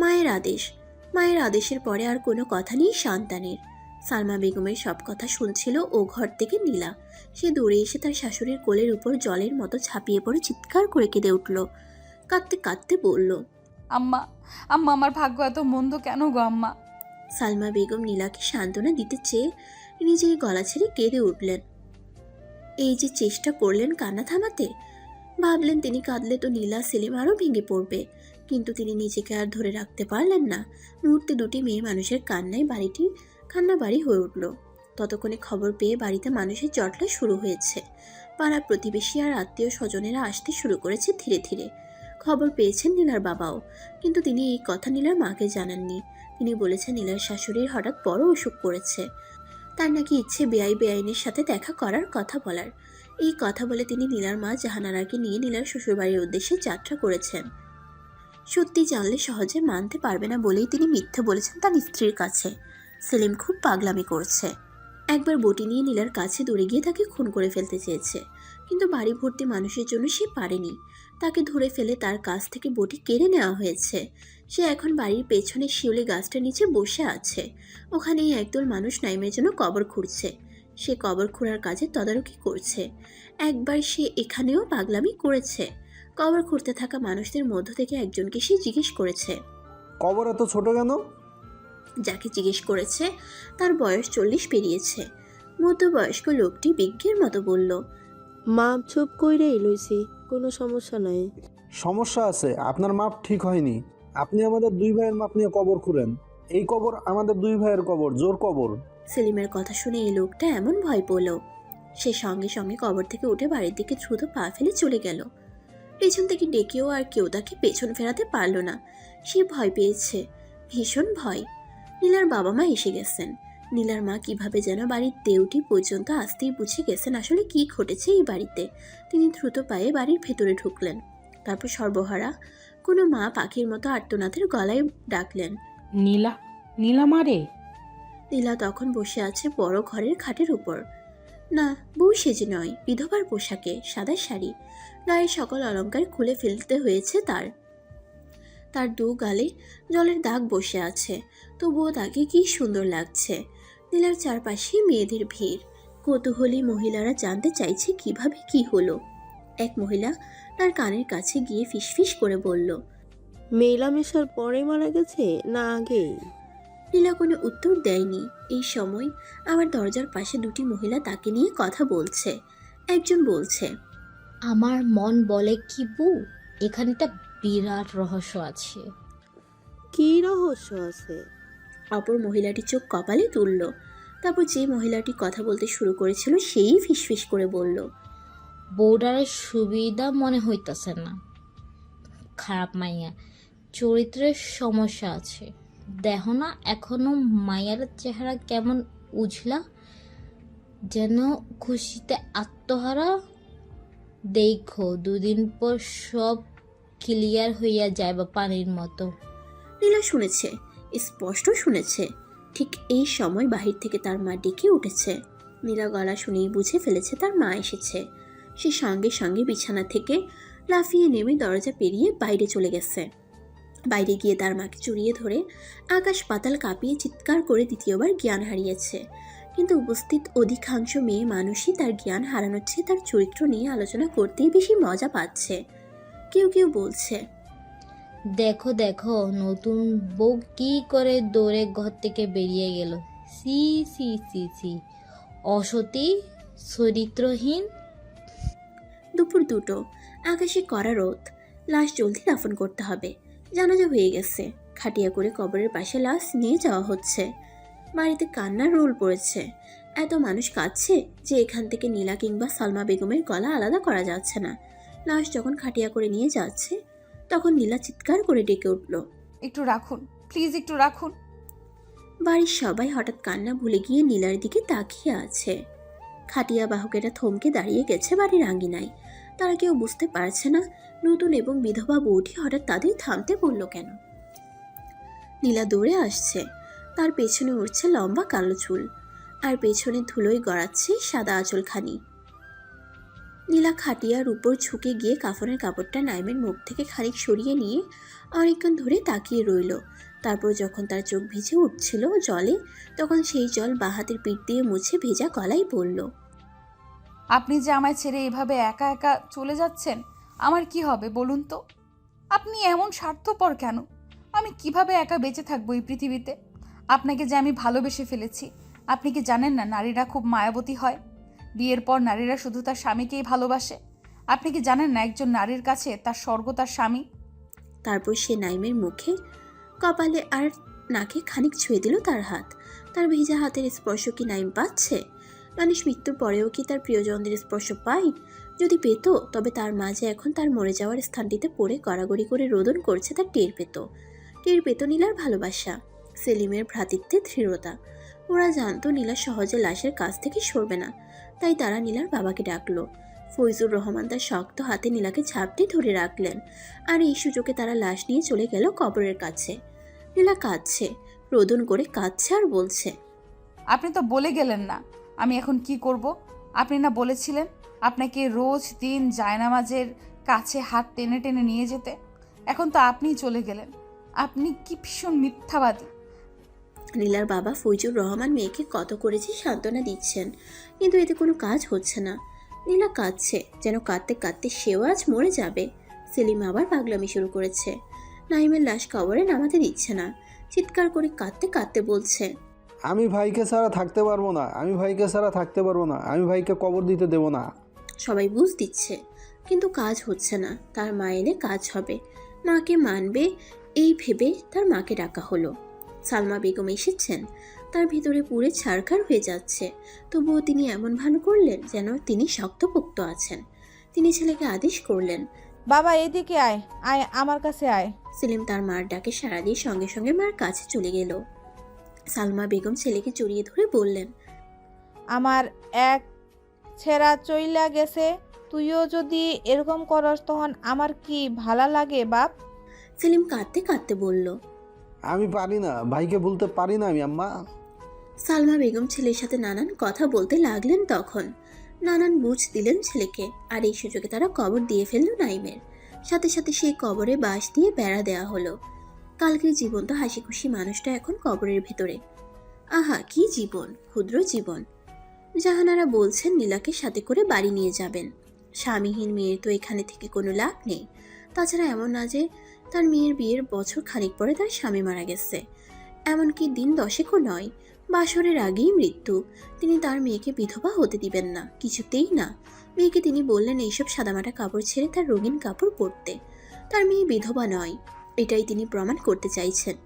মায়ের আদেশ, মায়ের আদেশের পরে আর কোনো কথা নেই সন্তানের। সালমা বেগমের সব কথা শুনছিল ও ঘর থেকে নীলা। সে দৌড়ে এসে তার শাশুড়ির কোলের উপর জলের মতো ঝাঁপিয়ে পড়ে চিৎকার করে কেঁদে উঠল। কাঁদতে কাঁদতে বলল, আম্মা, আম্মা, আমার ভাগ্য এত মন্দ কেন গো আম্মা? সালমা বেগম নীলাকে সান্ত্বনা দিতে চেয়ে নিজেই গলা ছেড়ে কেঁদে উঠলেন। এই যে চেষ্টা করলেন কান্না থামাতে, ভাবলেন তিনি কাঁদলে তো নীলা সেলিম আরও ভেঙে পড়বে, কিন্তু তিনি নিজেকে আর ধরে রাখতে পারলেন না। মুহূর্তে দুটি মেয়ে মানুষের কান্নায় বাড়িটি কান্না বাড়ি হয়ে উঠল। ততক্ষণে খবর পেয়ে বাড়িতে মানুষের জটলা শুরু হয়েছে। পাড়া প্রতিবেশী আর আত্মীয় স্বজনেরা আসতে শুরু করেছে ধীরে ধীরে। খবর পেয়েছেন নীলার বাবাও, কিন্তু তিনি এই কথা নীলার মাকে জানাননি। তিনি বলেছেন নীলার শাশুড়ির হঠাৎ বড় অসুখ করেছে, তার নাকি ইচ্ছে বেআইনের সাথে দেখা করার কথা বলার। এই কথা বলে তিনি নীলার মা জাহানারাকে নিয়ে নীলার শ্বশুরবাড়ির উদ্দেশ্যে যাত্রা করেছেন। সত্যি জানলে সহজে মানতে পারবে না বলেই তিনি মিথ্যে বলেছেন তার স্ত্রীর কাছে। সেলিম খুব পাগলামি করছে। একবার বটি নিয়ে নীলার কাছে দৌড়ে গিয়ে তাকে খুন করে ফেলতে চেয়েছে, কিন্তু বাড়ি ভর্তি মানুষের জন্য সে পারেনি। তাকে ধরে ফেলে তার কাছ থেকে বটি কেড়ে নেওয়া হয়েছে। সে এখন বাড়ির পেছনে শিউলি গাছটার নিচে বসে আছে। ওখানেই একদল মানুষ নাইমের জন্য কবর খুঁড়ছে। সে কবর খোঁড়ার কাজে তদারকি করছে। একবার সে এখানেও পাগলামি করেছে। কবর খুঁড়তে থাকা মানুষদের মধ্য থেকে একজনকে সে জিজ্ঞেস করেছে। কবর এত ছোট কেন? যাকে জিজ্ঞেস করেছে তার বয়স 40 পেরিয়েছে। মধ্যবয়স্ক লোকটি বিজ্ঞের মতো বলল, মাপ চুপ কইরেই লইছি, কোনো সমস্যা নাই। সমস্যা আছে, আপনার মাপ ঠিক হয়নি। আপনি আমাদের দুই ভাইয়ের মাপ নিয়ে কবর খুঁড়েন। এই কবর আমাদের দুই ভাইয়ের কবর, জোর কবর। সেলিমের কথা শুনে এই লোকটা এমন ভয় পেল, সে সঙ্গে সঙ্গে কবর থেকে উঠে বাড়ির দিকে দ্রুত পা ফেলে চলে গেল। পেছন থেকে ডেকেও আর কেউ তাকে পেছন ফেরাতে পারল না। সে ভয় পেয়েছে, ভীষণ ভয়। নীলার বাবা মা এসে গেছেন। নীলার মা কিভাবে যেন বাড়ির দেউটি পর্যন্ত আসতেই বুঝে গেছেন আসলে কি ঘটেছে এই বাড়িতে। তিনি দ্রুত পায়ে বাড়ির ভেতরে ঢুকলেন। তারপর সর্বহারা কোনো মা পাখির মতো আর্তনাদের গলায় ডাকলেন, নীলা, নীলা মারে। নীলা তখন বসে আছে বড় ঘরের খাটের উপর। না, বউ সেজে নয়, বিধবার পোশাকে, সাদা শাড়ি। গায়ের সকল অলংকার খুলে ফেলতে হয়েছে তার। তার দু গালে জলের দাগ বসে আছে, তবুও তাকে কি সুন্দর লাগছে। নীলার চারপাশে মেয়েদের ভিড়। কৌতূহলী মহিলারা জানতে চাইছে কিভাবে কি হলো। এক মহিলা তার কানের কাছে গিয়ে ফিসফিস করে বলল, মেলামেশার পরে মারা গেছে না আগেই? নীলা কোনো উত্তর দেয়নি। এই সময় আমার দরজার পাশে দুটি মহিলা তাকে নিয়ে কথা বলছে। একজন বলছে, আমার মন বলে কি বউ, এখানে একটা বিরাট রহস্য আছে। কি রহস্য আছে? অপর মহিলাটি চোখ কপালে তুলল। তারপর যে মহিলাটি কথা বলতে শুরু করেছিল সেই ফিসফিস করে বলল, বউডারের সুবিধা মনে হইতাছে না। খারাপ মাইয়া, চরিত্রের সমস্যা আছে। দেখো না এখনো মাইয়ার চেহারা কেমন উজলা, যেন খুশিতে আত্মহারা। দেখো দুদিন পর সব ক্লিয়ার হইয়া যাইবা পানির মতো। নীলা শুনেছে, স্পষ্ট শুনেছে। ঠিক এই সময় বাহির থেকে তার মা ডেকে উঠেছে। নীলা গলা শুনেই বুঝে ফেলেছে তার মা এসেছে। সে সঙ্গে সঙ্গে বিছানা থেকে লাফিয়ে নেমে দরজা পেরিয়ে বাইরে চলে গেছে। বাইরে গিয়ে তার মাকে জড়িয়ে ধরে আকাশ পাতাল কাঁপিয়ে চিৎকার করে দ্বিতীয়বার জ্ঞান হারিয়েছে। কিন্তু উপস্থিত অধিকাংশ মেয়ে মানুষই তার জ্ঞান হারানোর চেয়ে তার চরিত্র নিয়ে আলোচনা করতেই বেশি মজা পাচ্ছে। কেউ কেউ বলছে, দেখো দেখো নতুন বউ কি করে দৌড়ে ঘর থেকে বেরিয়ে গেল। সি সি সি সি, অসতী, চরিত্রহীন। দুপুর 2টো, আকাশে কড়া রোদ। লাশ জলদি দাফন করতে হবে। জানাজা হয়ে গেছে। খাটিয়া করে কবরের পাশে লাশ নিয়ে যাওয়া হচ্ছে। বাড়িতে কান্নার রোল পড়েছে। এত মানুষ কাঁদছে যে এখান থেকে নীলা কিংবা সালমা বেগমের গলা আলাদা করা যাচ্ছে না। লাশ যখন খাটিয়া করে নিয়ে যাচ্ছে তখন নীলা চিৎকার করে ডেকে উঠল, একটু রাখুন, প্লিজ একটু রাখুন। বাড়ির সবাই হঠাৎ কান্না ভুলে গিয়ে নীলার দিকে তাকিয়ে আছে। খাটিয়া বাহকেরা থমকে দাঁড়িয়ে গেছে বাড়ির আঙ্গিনায়। তারা কেউ বুঝতে পারছে না নতুন এবং বিধবা বউটি হঠাৎ তাদের থামতে বলল কেন। নীলা দৌড়ে আসছে। তার পেছনে উঠছে লম্বা কালো চুল, আর পেছনে ধুলোয় গড়াচ্ছে সাদা আঁচলখানি। নীলা খাটিয়ার উপর ঝুঁকে গিয়ে কাফনের কাপড়টা নাইমের মুখ থেকে খানিক সরিয়ে নিয়ে অনেকক্ষণ ধরে তাকিয়ে রইল। তারপর যখন তার চোখ ভিজে উঠছিল জলে, তখন সেই জল বাঁ হাতের পিঠ দিয়ে মুছে ভেজা গলায় বলল, আপনি যে আমায় ছেড়ে এভাবে একা একা চলে যাচ্ছেন, আমার কি হবে বলুন তো? আপনি এমন স্বার্থপর কেন? আমি কিভাবে একা বেঁচে থাকবো এই পৃথিবীতে? আপনাকে যে আমি ভালোবেসে ফেলেছি, আপনি কি জানেন না নারীরা খুব মায়াবতী হয়? বিয়ের পর নারীরা শুধু তার স্বামীকেই ভালোবাসে। আপনি কি জানেন না একজন নারীর কাছে তার স্বর্গ তার স্বামী? তারপর সে নাইমের মুখে, কপালে আর নাকে খানিক ছুঁয়ে দিল তার হাত। তার ভেজা হাতের স্পর্শ কি নাইম পাচ্ছে? মানুষ মৃত্যুর পরেও কি তার প্রিয়জনদের স্পর্শ পায়? যদি পেত তবে তার মাঝে এখন তার মরে যাওয়ার স্থানটিতে পড়ে গড়াগড়ি করে রোদন করছে তার টের পেত নীলার ভালোবাসা, সেলিমের ভ্রাতৃত্বের দৃঢ়তা। ওরা জানতো নীলা সহজে লাশের কাছ থেকে সরবে না, তাই তারা নীলার বাবাকে ডাকলো। ফৈজুর রহমান তার শক্ত হাতে নীলাকে ঝাপটে ধরে রাখলেন, আর এই সুযোগে তারা লাশ নিয়ে চলে গেল কবরের কাছে। নীলা কাঁদছে, রোদন করে কাঁদছে আর বলছে, আপনি তো বলে গেলেন না আমি এখন কি করব। আপনি না বলেছিলেন আপনাকে রোজ দিন জায়নামাজের কাছে হাত টেনে টেনে নিয়ে যেতে? এখন তো আপনিই চলে গেলেন। আপনি কি ভীষণ মিথ্যাবাদী। নীলার বাবা ফৈজুর রহমান মেয়েকে কত করেছে সান্ত্বনা দিচ্ছেন, কিন্তু এতে কোনো কাজ হচ্ছে না। নীলা কাঁদছে, যেন কাঁদতে কাঁদতে সেও আজ মরে যাবে। সেলিম আবার পাগলামি শুরু করেছে। নাইমের লাশ কবরে নামাতে দিচ্ছে না, চিৎকার করে কাঁদতে কাঁদতে বলছে, আমি ভাইকে ছাড়া থাকতে পারবো না, আমি ভাইকে ছাড়া থাকতে পারবো না, আমি ভাইকে কবর দিতে দেবো না। সবাই বুঝ দিচ্ছে, কিন্তু কাজ হচ্ছে না। তার মা এলে কাজ হবে, মাকে মানবে, এই ভেবে তার মাকে ডাকা হলো। সালমা বেগম এসেছেন। তার ভিতরে পুরে ছারখার হয়ে যাচ্ছে, তবুও তিনি এমন ভান করলেন যেন তিনি শক্তপোক্ত আছেন। তিনি ছেলেকে আদেশ করলেন, বাবা এদিকে আয়, আয় আমার কাছে আয়। সেলিম তার মার ডাকে সাড়া দিয়ে সঙ্গে সঙ্গে মার কাছে চলে গেল। সালমা বেগম ছেলেকে জড়িয়ে ধরে বললেন, আমার এক ছেঁড়া চইলা গেছে, তুইও যদি এরকম করস তখন আমার কি ভালা লাগে বাপ? সেলিম কাঁদতে কাঁদতে বলল, আমি পারি না, ভাইকে বলতে পারি না আমি আম্মা। সালমা বেগম ছেলের সাথে নানান কথা বলতে লাগলেন। তখন নানান বুঝ দিলেন ছেলেকে, আর এই সুযোগে তারা কবর দিয়ে ফেলল নাইমের। সাথে সাথে সেই কবরে বাঁশ দিয়ে বেড়া দেওয়া হলো। কালকের জীবন্ত হাসি খুশি মানুষটা এখন কবরের ভেতরে। আহা কি জীবন, ক্ষুদ্র জীবন। জাহানারা বলছেন নীলাকে সাথে করে বাড়ি নিয়ে যাবেন। স্বামীহীন মেয়ের তো এখানে থেকে কোনো লাভ নেই। তাছাড়া এমন না যে তার মেয়ের বিয়ের বছর খানিক পরে তার স্বামী মারা গেছে, এমনকি দিন 10ও নয়, বাসরের আগেই মৃত্যু। তিনি তার মেয়েকে বিধবা হতে দিবেন না, কিছুতেই না। মেয়েকে তিনি বললেন এইসব সাদামাটা কাপড় ছেড়ে তার রঙিন কাপড় পরতে। তার মেয়ে বিধবা নয়, এটাই তিনি প্রমাণ করতে চাইছেন।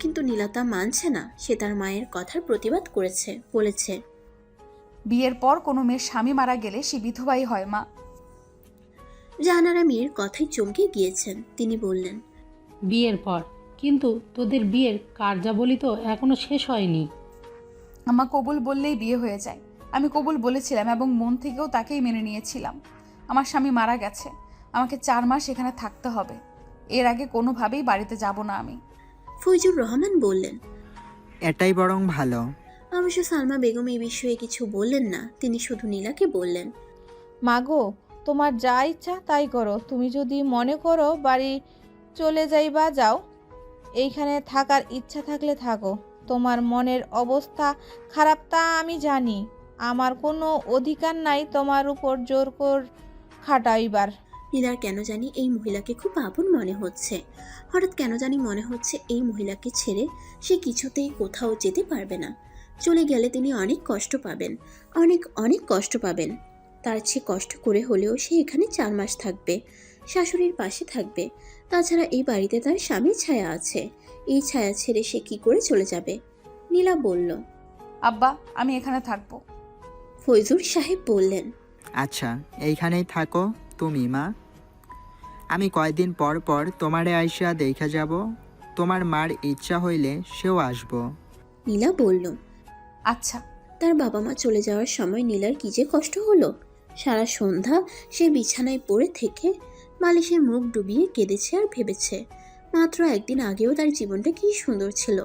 কিন্তু নীলা তা মানছে না। সে তার মায়ের কথার প্রতিবাদ করেছে, বলেছে, বিয়ের পর কোনো মেয়ের স্বামী মারা গেলে সে বিধবাই হয় মা। জাহানারা মেয়ের কথায় চমকে গিয়েছেন। তিনি বললেন, বিয়ের পর? কিন্তু তোদের বিয়ের কার্যাবলী তো এখনো শেষ হয়নি। আম্মা, কবুল বললেই বিয়ে হয়ে যায়। আমি কবুল বলেছিলাম এবং মন থেকেও তাকেই মেনে নিয়েছিলাম। আমার স্বামী মারা গেছে, আমাকে 4 মাস এখানে থাকতে হবে। এর আগে কোনোভাবেই বাড়িতে যাব না আমি। ফৈজুর রহমান বললেন। এটাই বরং ভালো। অবশ্য সালমা বেগম এই বিষয়ে কিছু বললেন না। তিনি শুধু নীলাকে বললেন, মাগো, তোমার যা ইচ্ছা তাই করো। তুমি যদি মনে করো বাড়ি চলে যাইবা যাও, এইখানে থাকার ইচ্ছা থাকলে থাকো। তোমার মনের অবস্থা খারাপ তা আমি জানি। আমার কোনো অধিকার নাই তোমার উপর জোর কর খাটাইবার। নীলার কেন জানি এই মহিলাকে খুব আপন মনে হচ্ছে। হঠাৎ কেন জানি মনে হচ্ছে এই মহিলাকে ছেড়ে সে কিছুতেই কোথাও যেতে পারবে না। চলে গেলে তিনি অনেক কষ্ট পাবেন, অনেক অনেক কষ্ট পাবেন। তার চেয়ে কষ্ট করে হলেও সে এখানে 4 মাস থাকবে, শাশুড়ির পাশে থাকবে। তাছাড়া এই বাড়িতে তার স্বামীর ছায়া আছে। এই ছায়া ছেড়ে সে কি করে চলে যাবে? নীলা বলল। আব্বা, আমি এখানে থাকবো। ফৈজুর সাহেব বললেন, আচ্ছা, এইখানেই থাকো তুমি মা। আমি কয়দিন পর পর তোমারে আইসা দেখা যাব। তোমার মার ইচ্ছা হইলে সেও আসবো। নীলা বলল। আচ্ছা। তার বাবা মা চলে যাওয়ার সময় নীলার কি যে কষ্ট হলো। সারা সন্ধ্যা সে বিছানায় পড়ে থেকে বালিশে মুখ ডুবিয়ে কেঁদেছে আর ভেবেছে, মাত্র একদিন আগেও তার জীবনটা কি সুন্দর ছিল।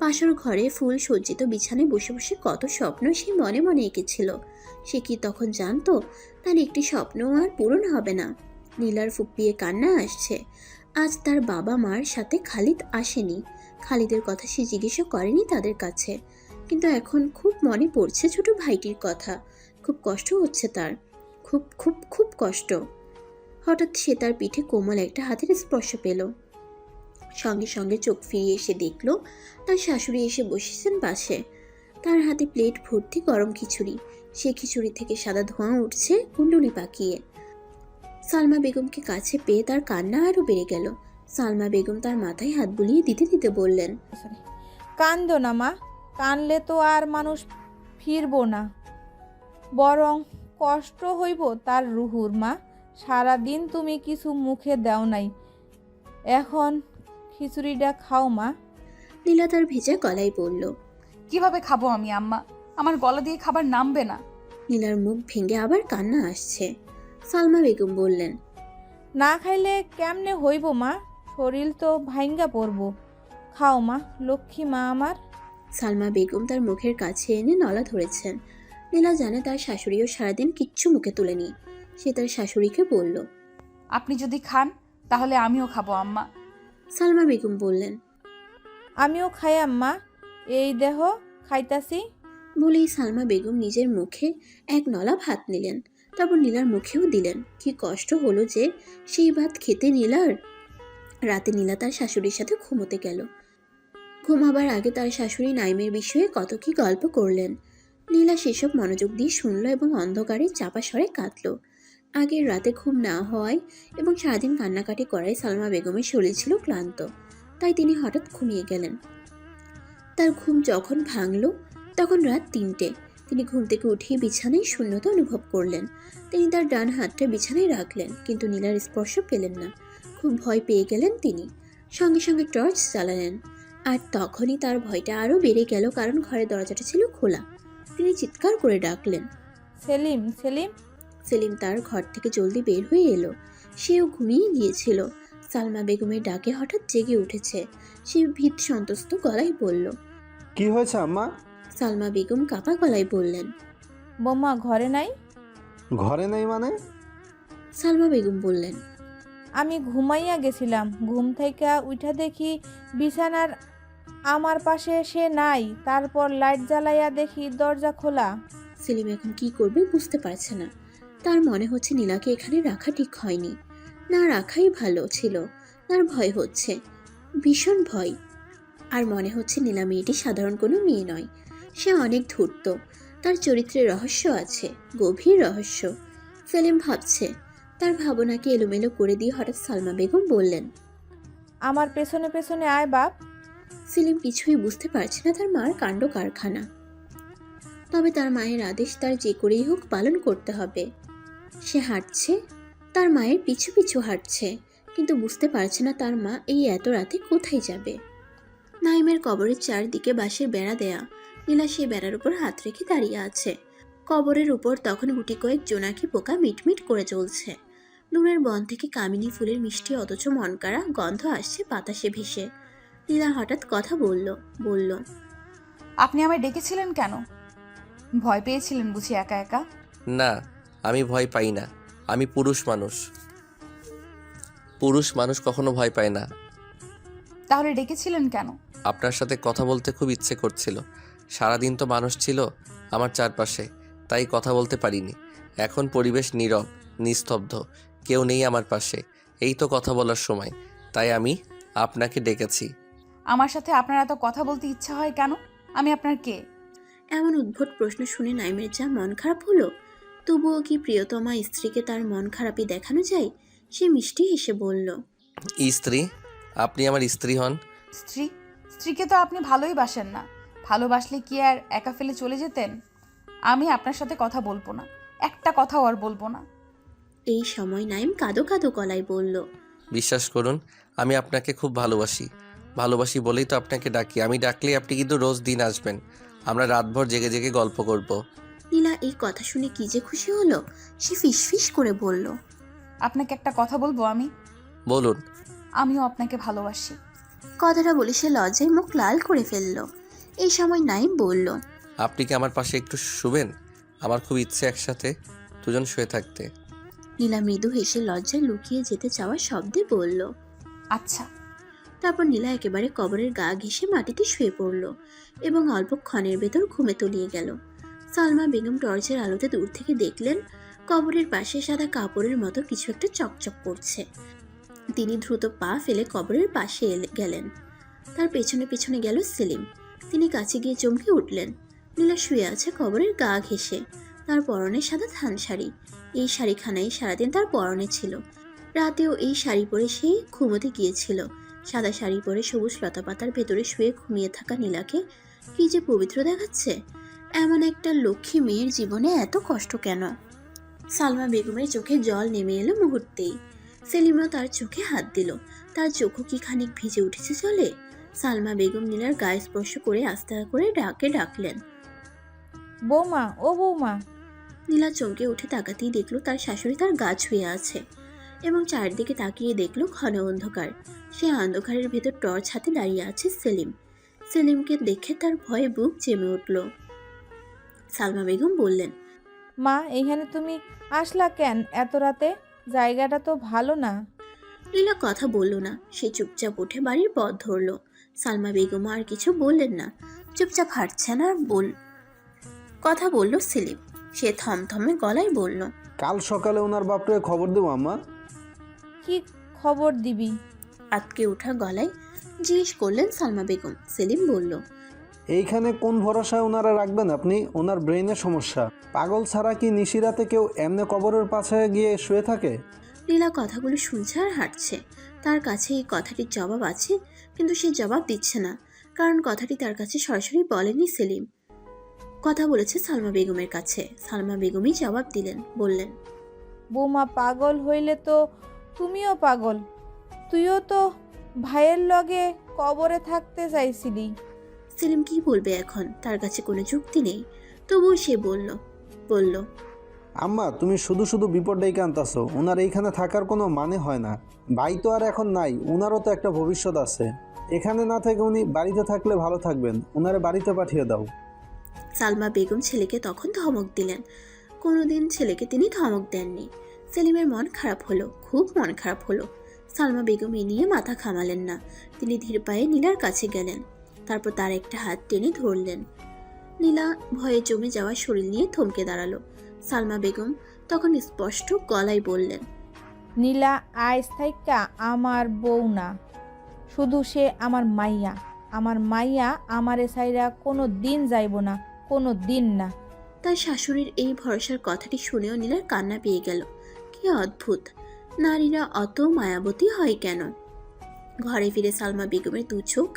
পাশের ঘরে ফুল সজ্জিত বিছানায় বসে বসে কত স্বপ্ন সে মনে মনে এঁকেছিল। সে কি তখন জানতো তার একটি স্বপ্নও আর পূরণ হবে না? নীলার ফুপিয়ে কান্না আসছে। আজ তার বাবা মার সাথে খালিদ আসেনি। খালিদের কথা সে জিজ্ঞেসও করেনি তাদের কাছে। কিন্তু এখন খুব মনে পড়ছে ছোট ভাইটির কথা। খুব কষ্ট হচ্ছে তার, খুব খুব খুব কষ্ট। হঠাৎ সে তার পিঠে কোমল একটা হাতের স্পর্শ পেল। সঙ্গে সঙ্গে চোখ ফিরিয়ে এসে দেখল তার শাশুড়ি এসে বসেছেন পাশে। তার হাতে প্লেট ভর্তি গরম খিচুড়ি। সে খিচুড়ি থেকে সাদা ধোঁয়া উঠছে কুণ্ডলি পাকিয়ে। সালমা বেগমকে কাছে পেয়ে তার কান্না আরও বেড়ে গেল। সালমা বেগম তার মাথায় হাত বুলিয়ে দিতে দিতে বললেন, কান্দো না মা, কানলে তো আর মানুষ ফিরবো না, বরং কষ্ট হইব তার রুহুর। মা, সারাদিন তুমি কিছু মুখে দাও নাই, এখন খিচুড়িটা খাও মা। নীলা তার ভেজা গলায় বলল। কিভাবে খাবো আমি আম্মা? আমার গলা দিয়ে খাবার নামবে না। নীলার মুখ ভেঙে আবার কান্না আসছে। সালমা বেগম বললেন, না খাইলে কেমনে হইব মা, শরীর তো ভাঙ্গা পড়ব। খাও মা, লক্ষ্মী মা আমার। সালমা বেগম তার মুখের কাছে এনে নলা ধরেছেন। নীলা জানে তার শাশুড়িও সারাদিন কিচ্ছু মুখে তুলেনি। সে তার শাশুড়িকে বলল, আপনি যদি খান তাহলে আমিও খাবো আম্মা। সালমা বেগম বললেন, আমিও খাই আম্মা, এই দেহ খাইতাছি। বলেই সালমা বেগম নিজের মুখে এক নলা ভাত নিলেন। তারপর নীলার মুখেও দিলেন। কি কষ্ট হলো যে সেই ভাত খেতে নীলার। রাতে নীলা তার শাশুড়ির সাথে ঘুমোতে গেল। ঘুমাবার আগে তার শাশুড়ি নাইমের বিষয়ে কত কি গল্প করলেন। নীলা সেসব মনোযোগ দিয়ে শুনল এবং অন্ধকারে চাপা স্বরে কাঁদল। আগের রাতে ঘুম না হওয়ায় এবং সারাদিন কান্নাকাটি করায় সালমা বেগমের শরীর ছিল ক্লান্ত। তাই তিনি হঠাৎ ঘুমিয়ে গেলেন। তার ঘুম যখন ভাঙল তখন রাত 3টে। তিনি ঘুম থেকে উঠিয়ে বিছানায় শূন্যতা অনুভব করলেন। তিনি তার ডান হাতটা বিছানায় রাখলেন, কিন্তু নীলার স্পর্শ পেলেন না। খুব ভয় পেয়ে গেলেন তিনি। সঙ্গে সঙ্গে টর্চ জ্বালালেন। আর তখনই তার ভয়টা আরও বেড়ে গেল, কারণ ঘরের দরজাটা ছিল খোলা। তিনি চিৎকার করে ডাকলেন, সেলিম, সেলিম। সেলিম তার ঘর থেকে জলদি বের হয়ে এলো। সেও ঘুমিয়ে গিয়েছিল। সালমা বেগমের ডাকে হঠাৎ জেগে উঠেছে। সে ভীত সন্ত্রস্ত গলায় বলল, কি হয়েছে আম্মা? সালমা বেগম কাঁপা গলায় বললেন, বোমা ঘরে নাই? ঘরে নেই মানে? সালমা বেগম বললেন, আমি ঘুমাইয়া গেছিলাম, ঘুম থেকে উঠা দেখি বিছানার আমার পাশে সে নাই। তারপর লাইট জ্বালাইয়া দেখি দরজা খোলা। সেলিম এখন কি করবে বুঝতে পারছে না। তার মনে হচ্ছে নীলাকে এখানে রাখা ঠিক হয়নি। না রাখাই ভালো ছিল। তার ভয় হচ্ছে, ভীষণ ভয়। আর মনে হচ্ছে নীলা মেয়েটি সাধারণ কোনো মেয়ে নয়। সে অনেক ধূর্ত। তার চরিত্রে রহস্য আছে, গভীর রহস্য। সেলিম ভাবছে। তার ভাবনাকে এলোমেলো করে দিয়ে হঠাৎ সালমা বেগম বললেন। আমার পেছনে পেছনে আয় বাপ। সেলিম কিছুই বুঝতে পারছে না তার মার কাণ্ড কারখানা। তবে তার মায়ের আদেশ তার যে করেই হোক পালন করতে হবে। সে হাঁটছে, তার মায়ের পিছু পিছু হাঁটছে, কিন্তু বুঝতে পারছে না তার মা এই এত রাতে কোথায় যাবে। নাইমের কবরের চারদিকে বাঁশের বেড়া দেয়া। নীলা সেই বেড়ার উপর হাত রেখে দাঁড়িয়ে আছে। কবরের উপর তখন গুটি কয়েক জোনাকি পোকা মিটমিট করে চলছে। দূরের বন থেকে কামিনী ফুলের মিষ্টি অথচ মনকাড়া গন্ধ আসছে বাতাসে ভেসে। নীলা হঠাৎ কথা বলল। আপনি আমায় ডেকেছিলেন কেন? ভয় পেয়েছিলেন বুঝি একা একা? না, আমি ভয় পাই না। আমি পুরুষ মানুষ। পুরুষ মানুষ কখনো ভয় পায় না। তাহলে ডেকেছিলেন কেন? আপনার সাথে কথা বলতে খুব ইচ্ছে করছিল। সারাদিন তো মানুষ ছিল আমার চারপাশে, তাই কথা বলতে পারিনি। এখন পরিবেশ নীরব, নিস্তব্ধ, কেউ নেই আমার পাশে। এই তো কথা বলার সময়, তাই আমি আপনাকে ডেকেছি। আমার সাথে আপনার এত কথা বলতে ইচ্ছা হয় কেন? আমি আপনার কে? এমন উদ্ভট প্রশ্ন শুনে নাইমের যা মন খারাপ হলো। তবুও কি প্রিয়তমা স্ত্রীকে তার মন খারাপই দেখানো যায়? সে মিষ্টি হেসে বলল। স্ত্রী? আপনি আমার স্ত্রী হন। স্ত্রী? স্ত্রীকে তো আপনি ভালোই বাসেন না। ভালোবাসলে কি আর একা ফেলে চলে যেতেন? আমি আপনার সাথে কথা বলবো না, একটা কথাও আর বলবো না। এই সময় নাইম কাঁদো কাঁদো গলায় বলল। বিশ্বাস করুন, আমি আপনাকে খুব ভালোবাসি। ভালোবাসি বলেই তো আপনাকে ডাকি। আমি ডাকলেই আপনি কিন্তু রোজ দিন আসবেন। আমরা রাতভর জেগে জেগে গল্প করব। নীলা এই কথা শুনে কি যে খুশি হলো। সে ফিসফিস করে বলল। আপনাকে একটা কথা বলবো আমি? বলুন। আমিও আপনাকে ভালোবাসি। কথাটা বলে সে লজ্জায় মুখ লাল করে ফেলল। এই সময় নাইম বলল। আপনি কি আমার পাশে একটু শুবেন? আমার খুব ইচ্ছে একসাথে দুজন শুয়ে থাকতে। নীলা মৃদু হেসে লজ্জায় লুকিয়ে যেতে চাওয়া শব্দে বলল। আচ্ছা। তারপর নীলা একেবারে কবরের গা ঘেঁষে মাটিতে শুয়ে পড়ল এবং অল্পক্ষণের ভেতর ঘুমে তলিয়ে গেল। সালমা বেগম টর্চের আলোতে দূর থেকে দেখলেন কবরের পাশে সাদা কাপড়ের মতো কিছু একটা চকচক করছে। তিনি দ্রুত পা ফেলে কবরের পাশে গেলেন। তার পেছনে পেছনে গেল সেলিম। তিনি কাছে গিয়ে চমকে উঠলেন। নীলা শুয়ে আছে কবরের গা ঘেঁষে। তার পরনে সাদা থান শাড়ি। এই শাড়িখানাই সারাদিন তার পরনে ছিল। রাতেও এই শাড়ি পরে সে ঘুমোতে গিয়েছিল। সাদা শাড়ি পরে সবুজ লতাপাতার ভেতরে শুয়ে ঘুমিয়ে থাকা নীলাকে কি যে পবিত্র দেখাচ্ছে। এমন একটা লক্ষ্মী মেয়ের জীবনে এত কষ্ট কেন? সালমা বেগমের চোখে জল নেমে এলো মুহূর্তেই। সেলিমও তার চোখে হাত দিল। তার চোখও কি খানিক ভিজে উঠেছে জলে। সালমা বেগম নীলার গায়ে স্পর্শ করে আস্তে করে ডাকলেন। বৌমা, ও বৌমা। নীলা চমকে উঠে তাকাতেই দেখলো তার শাশুড়ি তার গা ছুঁয়ে আছে এবং চারদিকে তাকিয়ে দেখলো ঘন অন্ধকার। সে অন্ধকারের ভেতর টর্চ হাতে দাঁড়িয়ে আছে সেলিম। সেলিমকে দেখে তার ভয়ে বুক জেমে উঠল। সালমা বেগম বললেন। মা, এইখানে তুমি আসলা কেন এত রাতে? জায়গাটা তো ভালো না। নীলা কথা বলল না। সে চুপচাপ উঠে বাড়ির পথ ধরল। সালমা বেগম আর কিছু বললেন না। চুপচাপ হাঁটছেন আর কথা বলল সেলিম। সে থমথমে গলায় বলল। কাল সকালে ওনার বাপরে খবর দেবো আম্মা। কি খবর দিবি? আটকে ওঠা গলায় জিজ্ঞেস করলেন সালমা বেগম। সেলিম বলল। এইখানে কোন ভরসায় ওনারা রাখবেন আপনি? ওনার ব্রেনের সমস্যা। পাগল ছাড়া কি নিশিরাতে কেউ এমনি কবরের পাশে গিয়ে শুয়ে থাকে? নীলা কথাগুলো শুনছে আর হাঁটছে। তার কাছে এই কথাটির জবাব আছে, কিন্তু সে জবাব দিচ্ছে না, কারণ কথাটি তার কাছে সরাসরি বলেনি সেলিম। কথা বলেছে সালমা বেগমের কাছে। সালমা বেগমই জবাব বললেন। বৌমা, পাগল হইলে তো তুমিও পাগল। তুইও তো ভাইয়ের লগে কবরে থাকতে চাইছিলি। সেলিম কি বলবে এখন? তার কাছে কোনো যুক্তি নেই। তবুও সে বলল। আম্মা, তুমি শুধু শুধু বিপদ ডেকে আনতাছো। ওনার এইখানে থাকার কোনো মানে হয় না। ভাই তো আর এখন নাই, ওনারও তো একটা ভবিষ্যৎ আছে। এখানে না থেকে উনি বাড়িতে থাকলে ভালো থাকবেন। ওনারে বাড়িতে পাঠিয়ে দাও। সালমা বেগম ছেলেকে তখন ধমক দিলেন। কোনোদিন ছেলেকে তিনি ধমক দেননি। সেলিমের মন খারাপ হলো, খুব মন খারাপ হলো। সালমা বেগম এ নিয়ে মাথা ঘামালেন না। তিনি ধীর পায়ে নীলার কাছে গেলেন। তারপর তার একটা হাত টেনে ধরলেন। নীলা ভয়ে জমে যাওয়া শরীর নিয়ে থমকে দাঁড়ালো। সালমা বেগম তখন স্পষ্ট গলায় বললেন। নীলা আইস থাইকা আমার বউ না, শুধু সে আমার মাইয়া। আমার মাইয়া আমারে সাইরা কোনো দিন যাইব না, কোনো দিন না। তার শাশুড়ির এই ভরসার কথাটি শুনেও নীলার কান্না পেয়ে গেল। কি অদ্ভুত, নারীরা অত মায়াবতী হয় কেন? ঘরে ফিরে সালমা বেগমের দু চোখ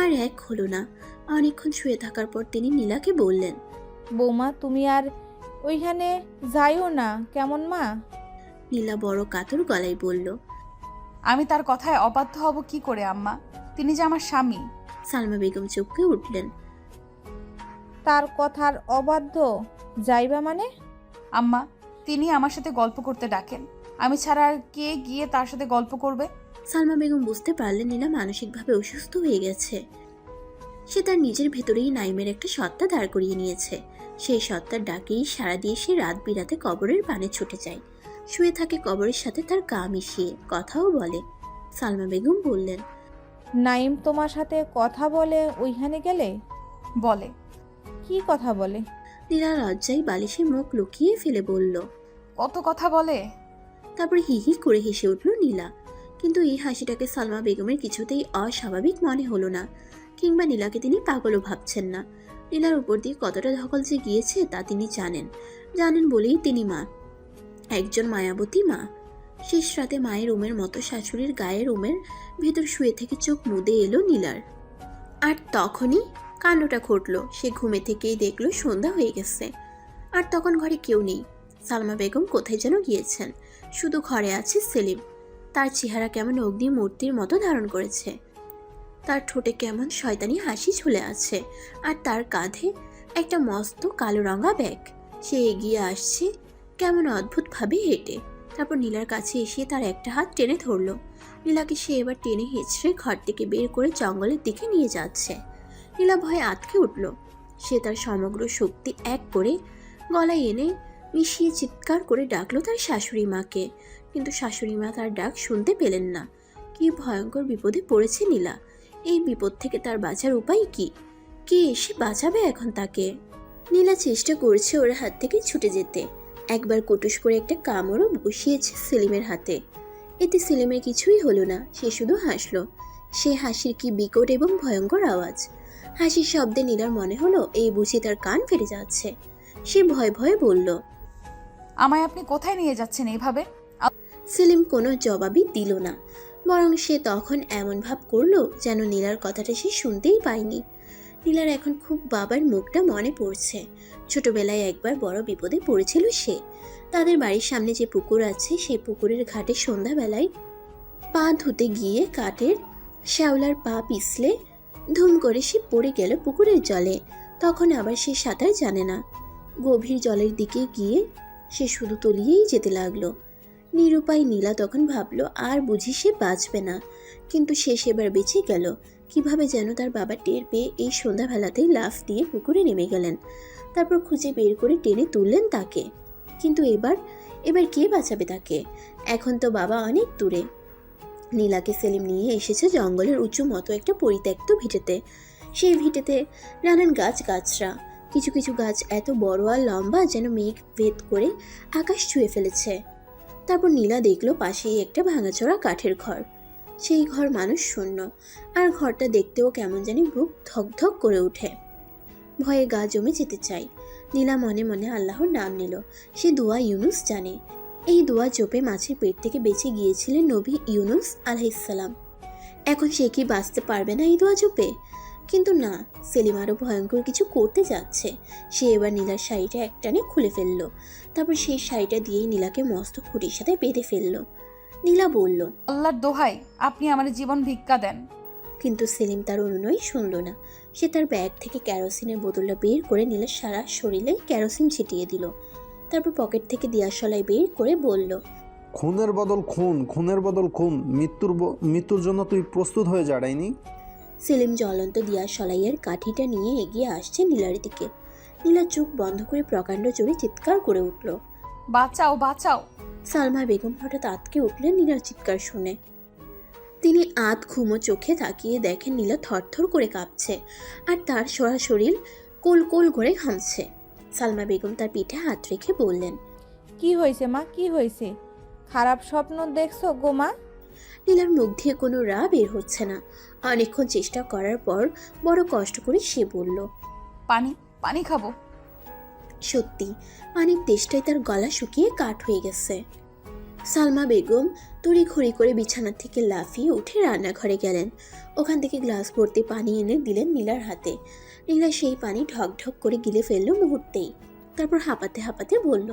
আর এক হলো না। অনেকক্ষণ শুয়ে থাকার পর তিনি নীলাকে বললেন, বৌমা তুমি আর ওইখানে যাইও না কেমন মা? নীলা বড় কাতর গলায় বলল। আমি তার কথায় অবাধ্য হব কি করে আম্মা? তিনি যে আমার স্বামী। সালমা বেগম চমকে উঠলেন। তার কথার অবাধ্য যাইবা মানে? আম্মা, তিনি আমার সাথে গল্প করতে ডাকেন, আমি ছাড়া আর কে গিয়ে তার সাথে গল্প করবে? সালমা বেগম বুঝতে পারলেন নীলা মানসিকভাবে অসুস্থ হয়ে গেছে। সে তার নিজের ভেতরেই নাইমের একটা সত্তা দাঁড় করিয়ে নিয়েছে। সেই সত্তার ডাকেই সাড়া দিয়ে সে রাত বিরাতে কবরের পানে ছুটে যায়, শুয়ে থাকে কবরের সাথে তার গা মিশিয়ে, কথাও বলে। সালমা বেগম বললেন, নাইম তোমার সাথে কথা বলে ওইখানে গেলে? বলে। কি কথা বলে? নীলা লজ্জায় বালিশে মুখ লুকিয়ে ফেলে বলল। কত কথা বলে। তারপর হি হি করে হেসে উঠল নীলা। কিন্তু এই হাসিটাকে সালমা বেগমের কিছুতেই অস্বাভাবিক মনে হলো না, কিংবা নীলাকে তিনি পাগলও ভাবছেন না। নীলার উপর দিয়ে কতটা ধকল যে গিয়েছে তা তিনি জানেন বলেই তিনি মা, একজন মায়াবতী মা। শেষ রাতে মায়ের রুমের মতো শাশুড়ির গায়ের রুমের ভেতর শুয়ে থেকে চোখ মুদে এলো নীলার। আর তখনই কাণ্ডটা ঘটল। সে ঘুমে থেকেই দেখলো সন্ধ্যা হয়ে গেছে, আর তখন ঘরে কেউ নেই। সালমা বেগম কোথায় যেন গিয়েছেন, শুধু ঘরে আছে সেলিম। তার চেহারা কেমন অগ্নি মূর্তির মতো ধারণ করেছে, তার ঠোঁটে কেমন শয়তানি হাসি ঝুলে আছে, আর তার কাঁধে একটা মস্ত কালো রঙা ব্যাগ। সে এগিয়ে আসছে কেমন অদ্ভুতভাবে হেঁটে। তারপর নীলার কাছে এসে তার একটা হাত টেনে ধরলো। নীলাকে সে এবার টেনে হেঁচড়ে ঘর থেকে বের করে জঙ্গলের দিকে নিয়ে যাচ্ছে। নীলা ভয়ে আঁতকে উঠল। সে তার সমগ্র শক্তি এক করে গলায় এনে মিশিয়ে চিৎকার করে ডাকলো তার শাশুড়ি মাকে, কিন্তু শাশুড়ি মা তার ডাক শুনতে পেলেন না। কি ভয়ঙ্কর বিপদে পড়েছে নীলা! এই বিপদ থেকে তার বাঁচার উপায় কি? কে এসে বাঁচাবে এখন তাকে? নীলা চেষ্টা করছে ওর হাত থেকে ছুটে যেতে। একবার কটুস করে একটা কামড়ও বসিয়েছে সেলিমের হাতে। এতে সেলিমের কিছুই হলো না, সে শুধু হাসলো। সে হাসির কি বিকট এবং ভয়ঙ্কর আওয়াজ! হাসির শব্দে নীলার মনে হলো এই বুঝি তার কান ফেটে যাচ্ছে। সে ভয়ে ভয়ে বলল, আমায় আপনি কোথায় নিয়ে যাচ্ছেন এইভাবে? সেলিম কোনো জবাবই দিল না, বরং সে তখন এমন ভাব করলো যেন নীলার কথাটা সে শুনতেই পায়নি। নীলার এখন খুব বাবার মুখটা মনে পড়ছে। ছোটবেলায় একবার বড় বিপদে পড়েছিল সে। তাদের বাড়ির সামনে যে পুকুর আছে, সেই পুকুরের ঘাটে সন্ধ্যাবেলায় পা ধুতে গিয়ে কাঠের শ্যাওলার পা পিছলে ধুম করে সে পড়ে গেল পুকুরের জলে। তখন আবার সে সাঁতার জানে না। গভীর জলের দিকে গিয়ে সে শুধু তলিয়েই যেতে লাগলো। নিরুপায় নীলা তখন ভাবলো আর বুঝি সে বাঁচবে না, কিন্তু সে সেবার বেঁচে গেল। কিভাবে যেন তার বাবা টের পেয়ে এই সন্ধ্যাবেলাতেই লাফ দিয়ে পুকুরে নেমে গেলেন। তারপর খুঁজে বের করে টেনে তুললেন তাকে। কিন্তু এবার কে বাঁচাবে তাকে? এখন তো বাবা অনেক দূরে। নীলাকে সেলিম নিয়ে এসেছে জঙ্গলের উঁচু মতো একটা পরিত্যক্ত ভিটেতে। সেই ভিটেতে নানান গাছরা, কিছু কিছু গাছ এত বড় আর লম্বা যেন মেঘ ভেদ করে আকাশ ছুঁয়ে ফেলেছে। তারপর নীলা দেখলো পাশেই একটা ভাঙাচোরা কাঠের ঘর। সেই ঘর মানুষ শূন্য, আর ঘরটা দেখতেও কেমন জানি বুক ধকধক করে ওঠে। ভয়ে গা জমে যেতে চাই। নীলা মনে মনে আল্লাহর নাম নিল। সে দোয়া ইউনুস জানে। এই দোয়া জপে মাছের পেট থেকে বেঁচে গিয়েছিলেন নবী ইউনুস আলাইহিসসালাম। এখন সে কি বাঁচতে পারবে না এই দোয়া জপে? কিন্তু না, সেলিম আরও ভয়ঙ্কর কিছু করতে যাচ্ছে। সে এবার নীলার শাড়িটা একটানে খুলে ফেললো। তারপর সেই শাড়িটা দিয়েই নীলাকে মস্ত খুঁটির সাথে বেঁধে ফেললো। নীলা বলল, আল্লাহর দোহাই, আপনি আমার জীবন ভিক্ষা দেন। কিন্তু সেলিম তার অনুনয় শুনল না। সে তার ব্যাগ থেকে কেরোসিনের বোতলটা বের করে নীলার সারা শরীরে কেরোসিন ছিটিয়ে দিল। তারপর পকেট থেকে দিয়াশলাই বের করে বলল, খুনের বদল খুন, খুনের বদল খুন। মৃত্যুর জন্য তুই প্রস্তুত হয়ে যা ডাইনি। সেলিম জ্বলন্ত দিয়াশলাইয়ের কাঠিটা নিয়ে এগিয়ে আসছে নীলার দিকে। নীলা চোখ বন্ধ করে প্রকাণ্ড জোরে চিৎকার করে উঠল, বাঁচাও বাঁচাও। সালমা বেগম হঠাৎ আঁতকে উঠলেন নীলার চিৎকার শুনে। তিনি আধ ঘুমো চোখে তাকিয়ে দেখেন নীলা থরথর করে কাঁপছে, আর তার সারা শরীর কোল কোল করে ঘামছে। সালমা বেগম তার পিঠে হাত রেখে বললেন, কি হয়েছে মা, কি হয়েছে? খারাপ স্বপ্ন দেখছো গো মা? নীলার মুখ দিয়ে কোনো রা বের হচ্ছে না। অনেকক্ষণ চেষ্টা করার পর বড় কষ্ট করে সে বলল, পানি খাবো। সত্যি পানির তেষ্টায় তার গলা শুকিয়ে কাঠ হয়ে গেছে। সালমা বেগম তড়িঘড়ি করে বিছানা থেকে লাফিয়ে উঠে রান্নাঘরে গেলেন। ওখান থেকে গ্লাস ভর্তি পানি এনে দিলেন নীলার হাতে। নীলা সেই পানি ঢক ঢক করে গিলে ফেললো মুহূর্তেই। তারপর হাঁপাতে হাঁপাতে বলল,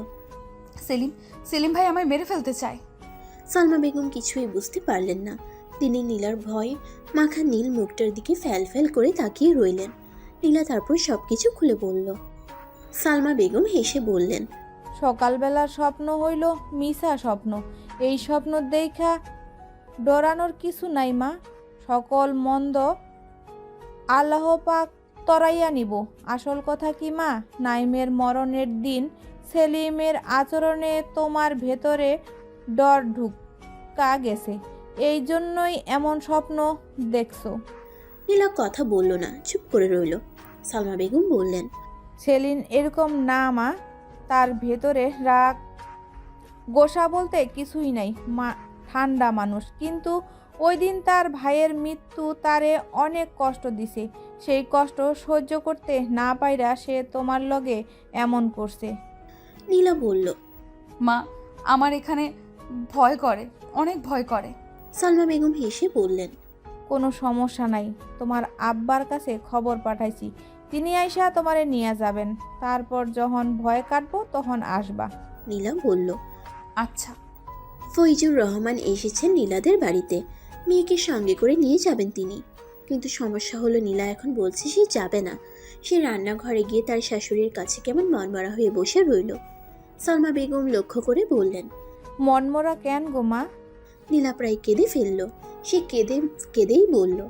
সেলিম সেলিম ভাই আমায় মেরে ফেলতে চায়। সালমা বেগম কিছুই বুঝতে পারলেন না। তিনি নীলার ভয় মাখা নীল মুখটার দিকে ফ্যাল ফ্যাল করে তাকিয়ে রইলেন। নীলা তারপর সবকিছু খুলে বলল। সালমা বেগম হেসে বললেন, সকালবেলার স্বপ্ন হইল মিশা স্বপ্ন। এই স্বপ্ন দেখা ডরানোর কিছু নাই মা। সকল মন্দ আল্লাহ পাক তরাইয়া নিব। আসল কথা কি মা, নাইমের মরণের দিন সেলিমের আচরণে তোমার ভেতরে ডর ঢুকা গেছে, এই জন্যই এমন স্বপ্ন দেখছো। নীলা কথা বলল না, চুপ করে রইল। সালমা বেগম বললেন, সেলিন এরকম না মা, তার ভেতরে রাগ গোসা বলতে কিছুই নাই মা, ঠান্ডা মানুষ। কিন্তু ওই দিন তার ভাইয়ের মৃত্যু তারে অনেক কষ্ট দিছে। সেই কষ্ট সহ্য করতে না পাইরা সে তোমার লগে এমন করছে। নীলা বলল। মা আমার এখানে ভয় করে, অনেক ভয় করে। সালমা বেগম হেসে বললেন, কোনো সমস্যা নাই, তোমার আব্বার কাছে খবর পাঠাইছি, তিনি আইসা তোমারে নিয়ে যাবেন। তারপর যখন ভয় কাটবো তখন আসবা। নীলা বলল। আচ্ছা। ফৈজুর রহমান এসেছেন নীলাদের বাড়িতে। মেয়েকে সঙ্গে করে নিয়ে যাবেন তিনি। কিন্তু সমস্যা হলো নীলা এখন বলছে সে যাবে না। সে রান্নাঘরে গিয়ে তার শাশুড়ির কাছে কেমন মনমরা হয়ে বসে রইল। সালমা বেগম লক্ষ্য করে বললেন, মনমরা কেন গো মা? নীলা প্রায় কেঁদে ফেলল। সে কেঁদেই বলল,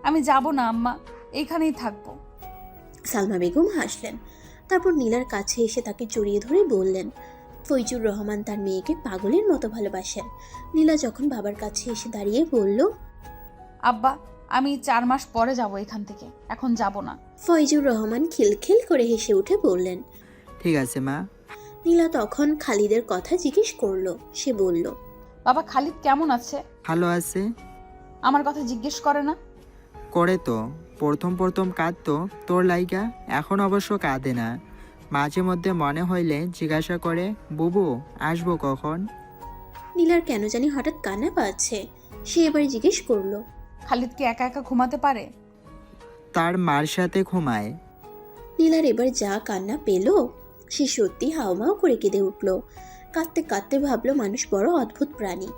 আমি যাব না আম্মা, এইখানেই থাকবো। সালমা বেগম হাসলেন। তারপর নীলার কাছে এসে তাকে জড়িয়ে ধরে বললেন, ফৈজুর রহমান তার মেয়েকে পাগলের মতো ভালোবাসেন। নীলা যখন বাবার কাছে এসে দাঁড়িয়ে বলল, আব্বা আমি 4 মাস পরে যাব এখান থেকে, এখন যাব না। ফৈজুর রহমান খিলখিল করে হেসে উঠে বললেন, ঠিক আছে মা। নীলা তখন খালিদের কথা জিজ্ঞেস করলো। সে বলল, বাবা খালিদ কেমন আছে? ভালো আছে। আমার কথা জিজ্ঞেস করে না? করে তো, প্রথম প্রথম কাঁদতো তোর লাইগা, এখন অবশ্য কাঁদে না। মাঝে মধ্যে মনে হইলে জিজ্ঞাসা করে, বুবু আসবো কখন। নীলার কেন জানি হঠাৎ কান্না পাচ্ছে। সে এবার জিজ্ঞেস করলো, খালিদ কি একা একা ঘুমাতে পারে? তার মার সাথে ঘুমায়। নীলার এবার যা কান্না পেল, সে সত্যি হাউমাউ করে কেঁদে উঠল। কাঁদতে কাঁদতে ভাবলো মানুষ বড় অদ্ভুত প্রাণী।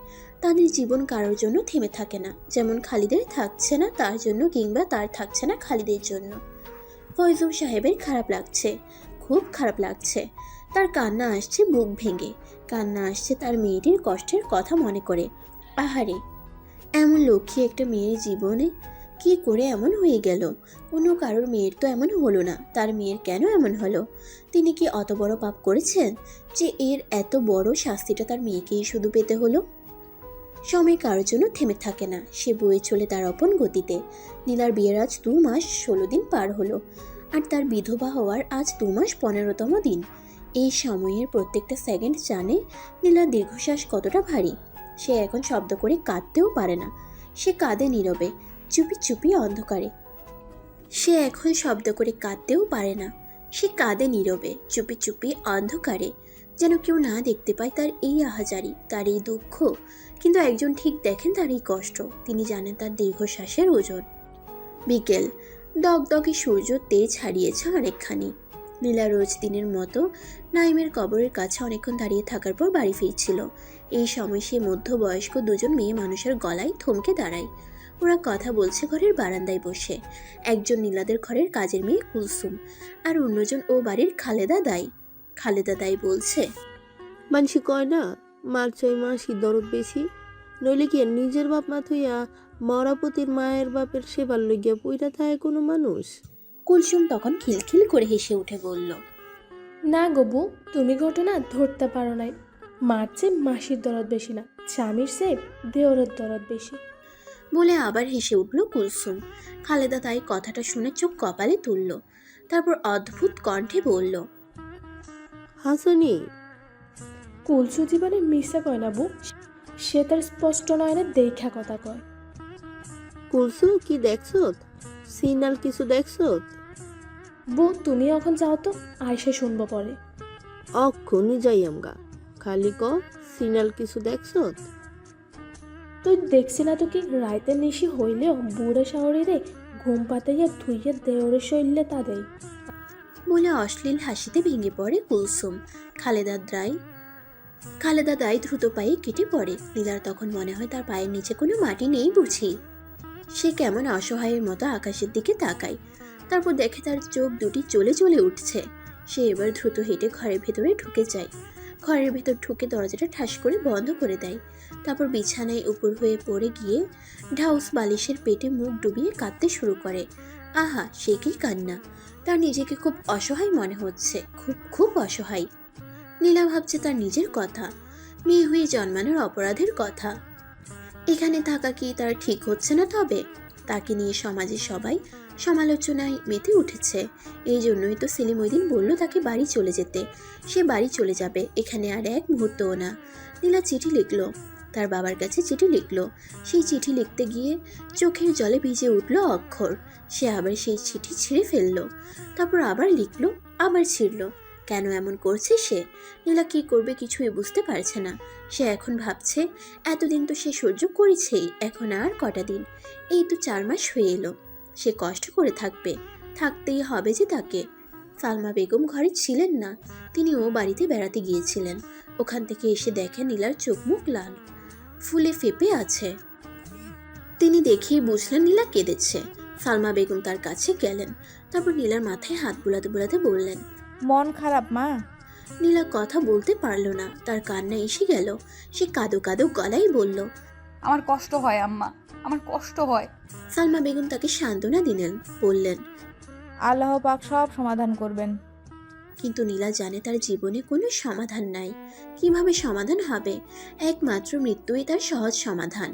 তাদের জীবন কারোর জন্য থেমে থাকে না, যেমন খালিদের থাকছে না তার জন্য, কিংবা তার থাকছে না খালিদের জন্য। ফয়জুল সাহেবের খারাপ লাগছে, খুব খারাপ লাগছে। তার কান্না আসছে বুক ভেঙে, কান্না আসছে তার মেয়েটির কষ্টের কথা মনে করে। আহারে, এমন লক্ষ্মী একটা মেয়ের জীবনে কি করে এমন হয়ে গেল? অন্য কারোর মেয়ের তো এমন হলো না, তার মেয়ের কেন এমন হলো? তিনি কি অত বড় পাপ করেছেন যে এর এত বড় শাস্তিটা তার মেয়েকেই শুধু পেতে হলো? সময় কারোর জন্য থেমে থাকে না, সে বয়ে চলে তার আপন গতিতে। নীলার বিয়ের আজ 2 মাস 16 দিন পার হলো, আর তার বিধবা হওয়ার আজ 2 মাস 15তম দিন। এই সময়ের প্রত্যেকটা সেকেন্ড জানে নীলার দীর্ঘশ্বাস কতটা ভারী। সে এখন শব্দ করে কাঁদতেও পারে না, সে কাঁদে নীরবে, চুপি চুপি অন্ধকারে। সে এখন শব্দ করে কাঁদতেও পারে না, সে কাঁদে নীরবে, চুপি চুপি অন্ধকারে, যেন কেউ না দেখতে পায় তার এই আহাজারি, তার এই দুঃখ। কিন্তু একজন ঠিক দেখেন তার এই কষ্ট, তিনি জানেন তার দীর্ঘশ্বাসের ওজন। বিকেল, দগদগে সূর্য তেজ হারিয়েছে অনেকখানি। নীলা রোজ দিনের মতো নাইমের কবরের কাছে অনেকক্ষণ দাঁড়িয়ে থাকার পর বাড়ি ফিরছিল। এই সময় সে মধ্যবয়স্ক 2জন মেয়ে মানুষের গলায় থমকে দাঁড়ায়। ওরা কথা বলছে ঘরের বারান্দায় বসে। একজন নীলাদের ঘরের কাজের মেয়ে কুলসুম, আর অন্যজন ও বাড়ির খালেদা দাই। খালেদা দাই বলছে, মানসি কয় না মার চাই মাসির দরদ বেশি, নইলে কি আর নিজের বাপ মা থইয়া মরাপতির মায়ের বাপের সেবার লইয়া পইরা থাকে কোনো মানুষ? কুলসুম তখন খিলখিল করে হেসে উঠে বলল, না গবু, তুমি ঘটনা ধরতে পারো নাই। মার চেয়ে মাসির দরদ বেশি না, স্বামীর চেয়ে দেওরের দরদ বেশি। বলে আবার হেসে উঠল কুলসুম। খালেদা তাই কথাটা শুনে চোখ কপালে তুলল। তারপর অদ্ভুত কণ্ঠে বলল, হাসানি, কুলসু জীবনে মিশা কয় না বু, সে তার স্পষ্ট নয়নে দেখা কথা কয়। কুলসু কি দেখছত? সিগনাল কিছু দেখছত? বউ তুমি এখন যাও তো, আয়সে শুনবো পরে। অক্ষণই যাই আমগা। খালি ক সিনাল কিছু দেখছ? তুই দেখছি না তো কি রাইতে নিশি হইলেও বুড়ে শাওরিরে ঘুম পাতাইয়া ধুইয়া দেওরে শৈলে তা দেয়। বলে অশ্লীল হাসিতে ভেঙে পড়ে কুলসুম। খালেদা দাই দ্রুত পায়ে কেটে পড়ে। নীলার তখন মনে হয় তার পায়ের নিচে কোনো মাটি নেই বুঝি। সে কেমন অসহায়ের মতো আকাশের দিকে তাকায়। তারপর দেখে তার চোখ দুটি জ্বলে জ্বলে উঠছে। সে এবার দ্রুত হেঁটে ঘরের ভেতরে ঢুকে যায়। ঘরের ভেতর ঢুকে দরজাটা ঠাস করে বন্ধ করে দেয়। তারপর বিছানায় উপর হয়ে পড়ে গিয়ে ঢাউস বালিশের পেটে মুখ ডুবিয়ে কাঁদতে শুরু করে। আহা, সে কি কান্না! তার নিজেকে খুব অসহায় মনে হচ্ছে, খুব খুব অসহায়। নীলা ভাবছে তার নিজের কথা, মেয়ে হয়ে জন্মানোর অপরাধের কথা। এখানে থাকা কি তার ঠিক হচ্ছে না? তবে তাকে নিয়ে সমাজে সবাই সমালোচনায় মেতে উঠেছে। এই জন্যই তো সেলিম ওই দিন বলল তাকে বাড়ি চলে যেতে। সে বাড়ি চলে যাবে, এখানে আর এক মুহূর্তও না। নীলা চিঠি লিখলো, তার বাবার কাছে চিঠি লিখলো। সেই চিঠি লিখতে গিয়ে চোখের জলে ভিজে উঠল অক্ষর। সে আবার সেই চিঠি ছিঁড়ে ফেললো, তারপর আবার লিখলো, আবার ছিঁড়লো। কেন এমন করছে সে? নীলা কি করবে কিছুই বুঝতে পারছে না। সে এখন ভাবছে, এতদিন তো সে সহ্য করেছেই, এখন আর কটা দিন? এই তো 4 মাস হয়ে এলো। সে কষ্ট করে থাকবে, থাকতেই হবে যে তাকে। সালমা বেগম ঘরে ছিলেন না, তিনিও বাড়িতে বেড়াতে গিয়েছিলেন। ওখান থেকে এসে দেখে নীলার চোখ মুখ লাল, ফুলে ফেপে আছে। তিনি দেখেই বুঝলেন নীলা কেঁদেছে। সালমা বেগম তার কাছে গেলেন, তারপর নীলার মাথায় হাত বুলাতে বুলাতে বললেন, মন খারাপ মা? নীলা কথা বলতে পারল না, তার কান্না এসে গেল। সে কাঁদো কাঁদো গলায় বলল, আমার কষ্ট হয় আম্মা, আমার কষ্ট হয়। সালমা বেগম তাকে সান্ত্বনা দিলেন, বললেন, আল্লাহ পাক সব সমাধান করবেন। কিন্তু নীলা জানে তার জীবনে কোনো সমাধান নাই। কিভাবে সমাধান হবে? একমাত্র মৃত্যুই তার সহজ সমাধান।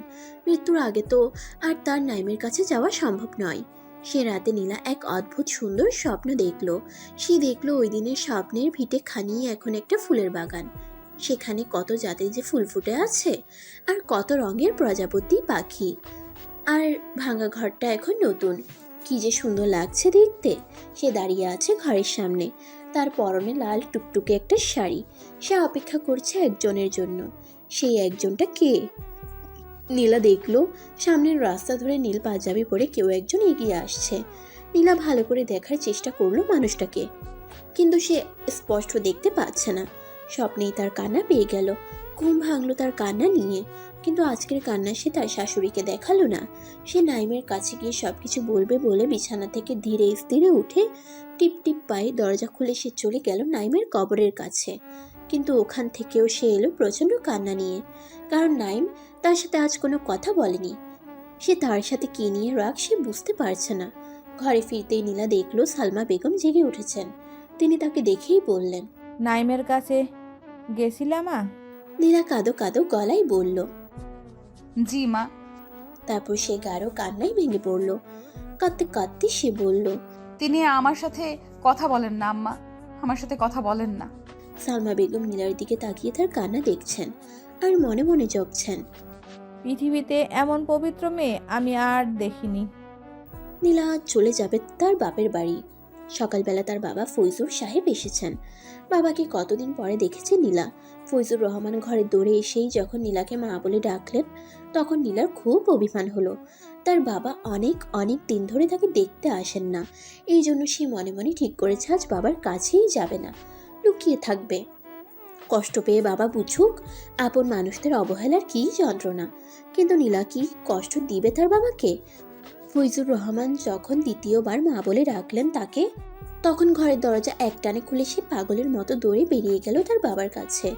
মৃত্যুর আগে তো আর তার নাইমের কাছে যাওয়া সম্ভব নয়। সে রাতে নীলা এক অদ্ভুত সুন্দর স্বপ্ন দেখল। সে দেখল ওই দিনের স্বপ্নের ভিটে খানিয়ে এখন একটা ফুলের বাগান। সেখানে কত জাতের যে ফুল ফুটে আছে, আর কত রঙের প্রজাপতি পাখি। আর ভাঙা ঘরটা এখন নতুন, কি যে সুন্দর লাগছে দেখতে। সে দাঁড়িয়ে আছে ঘরের সামনে, তার পরনে লাল টুকটুকে একটা শাড়ি। সে অপেক্ষা করছে একজনের জন্য। সেই একজনটা কে? নীলা দেখলো সামনের রাস্তা ধরে নীল পাঞ্জাবি পরে কেউ একজন এগিয়ে আসছে। নীলা ভালো করে দেখার চেষ্টা করলো মানুষটাকে, কিন্তু সে স্পষ্ট দেখতে পাচ্ছে না। স্বপ্নেই তার কান্না পেয়ে গেল। ঘুম ভাঙলো তার কান্না নিয়ে, কিন্তু আজকের কান্না সে তার শাশুড়িকে দেখালো না। সে নাইমের কাছে গিয়ে সবকিছু বলবে বলে বিছানা থেকে ধীরে স্থিরে উঠে টিপ টিপ পায়ে দরজা খুলে সে চলে গেল নাইমের কবরের কাছে। কিন্তু ওখান থেকেও সে এলো প্রচণ্ড কান্না নিয়ে, কারণ নাইম তার সাথে আজ কোনো কথা বলেনি। সে তার সাথে কি নিয়ে রাগ সে বুঝতে পারছে না। ঘরে ফিরতেই নীলা দেখলো সালমা বেগম জেগে উঠেছেন। তিনি তাকে দেখেই বললেন, নাইমের কাছে গেছিলাম মা? নীলা কাঁদো কাঁদো গলায় বলল। জি মা। তারপর সে গাঢ় কান্নায় ভেঙে পড়ল। কাঁদতে কাঁদতে সে বলল, তিনি আমার সাথে কথা বলেন না আম্মা, আমার সাথে কথা বলেন না। সালমা বেগম নীলার দিকে তাকিয়ে তার কান্না দেখছেন আর মনে মনে জগছেন, পৃথিবীতে এমন পবিত্র মেয়ে আমি আর দেখিনি। নীলা আজ চলে যাবে তার বাপের বাড়ি। সকালবেলা তার বাবা ফৈজুর সাহেব এসেছেন। বাবাকে কতদিন পরে দেখেছে নীলা। ফৈজুর রহমান ঘরে দৌড়ে এসেই যখন নীলাকে মা বলে ডাকলেন, তখন নীলার খুব অভিমান হলো। তার বাবা অনেক অনেক দিন ধরে তাকে দেখতে আসেন না। এই জন্য সে মনে মনে ঠিক করেছে আজ বাবার কাছেই যাবে না, লুকিয়ে থাকবে। কষ্ট পেয়ে বাবা বুঝুক আপন মানুষদের অবহেলার কী যন্ত্রণা। কিন্তু নীলা কি কষ্ট দিবে তার বাবাকে? ফৈজুর রহমান যখন দ্বিতীয়বার মা বলে ডাকলেন তাকে, তখন ঘরের দরজা একটানে খুলে সে পাগলের মতো দৌড়ে বেরিয়ে গেল তার বাবার কাছে।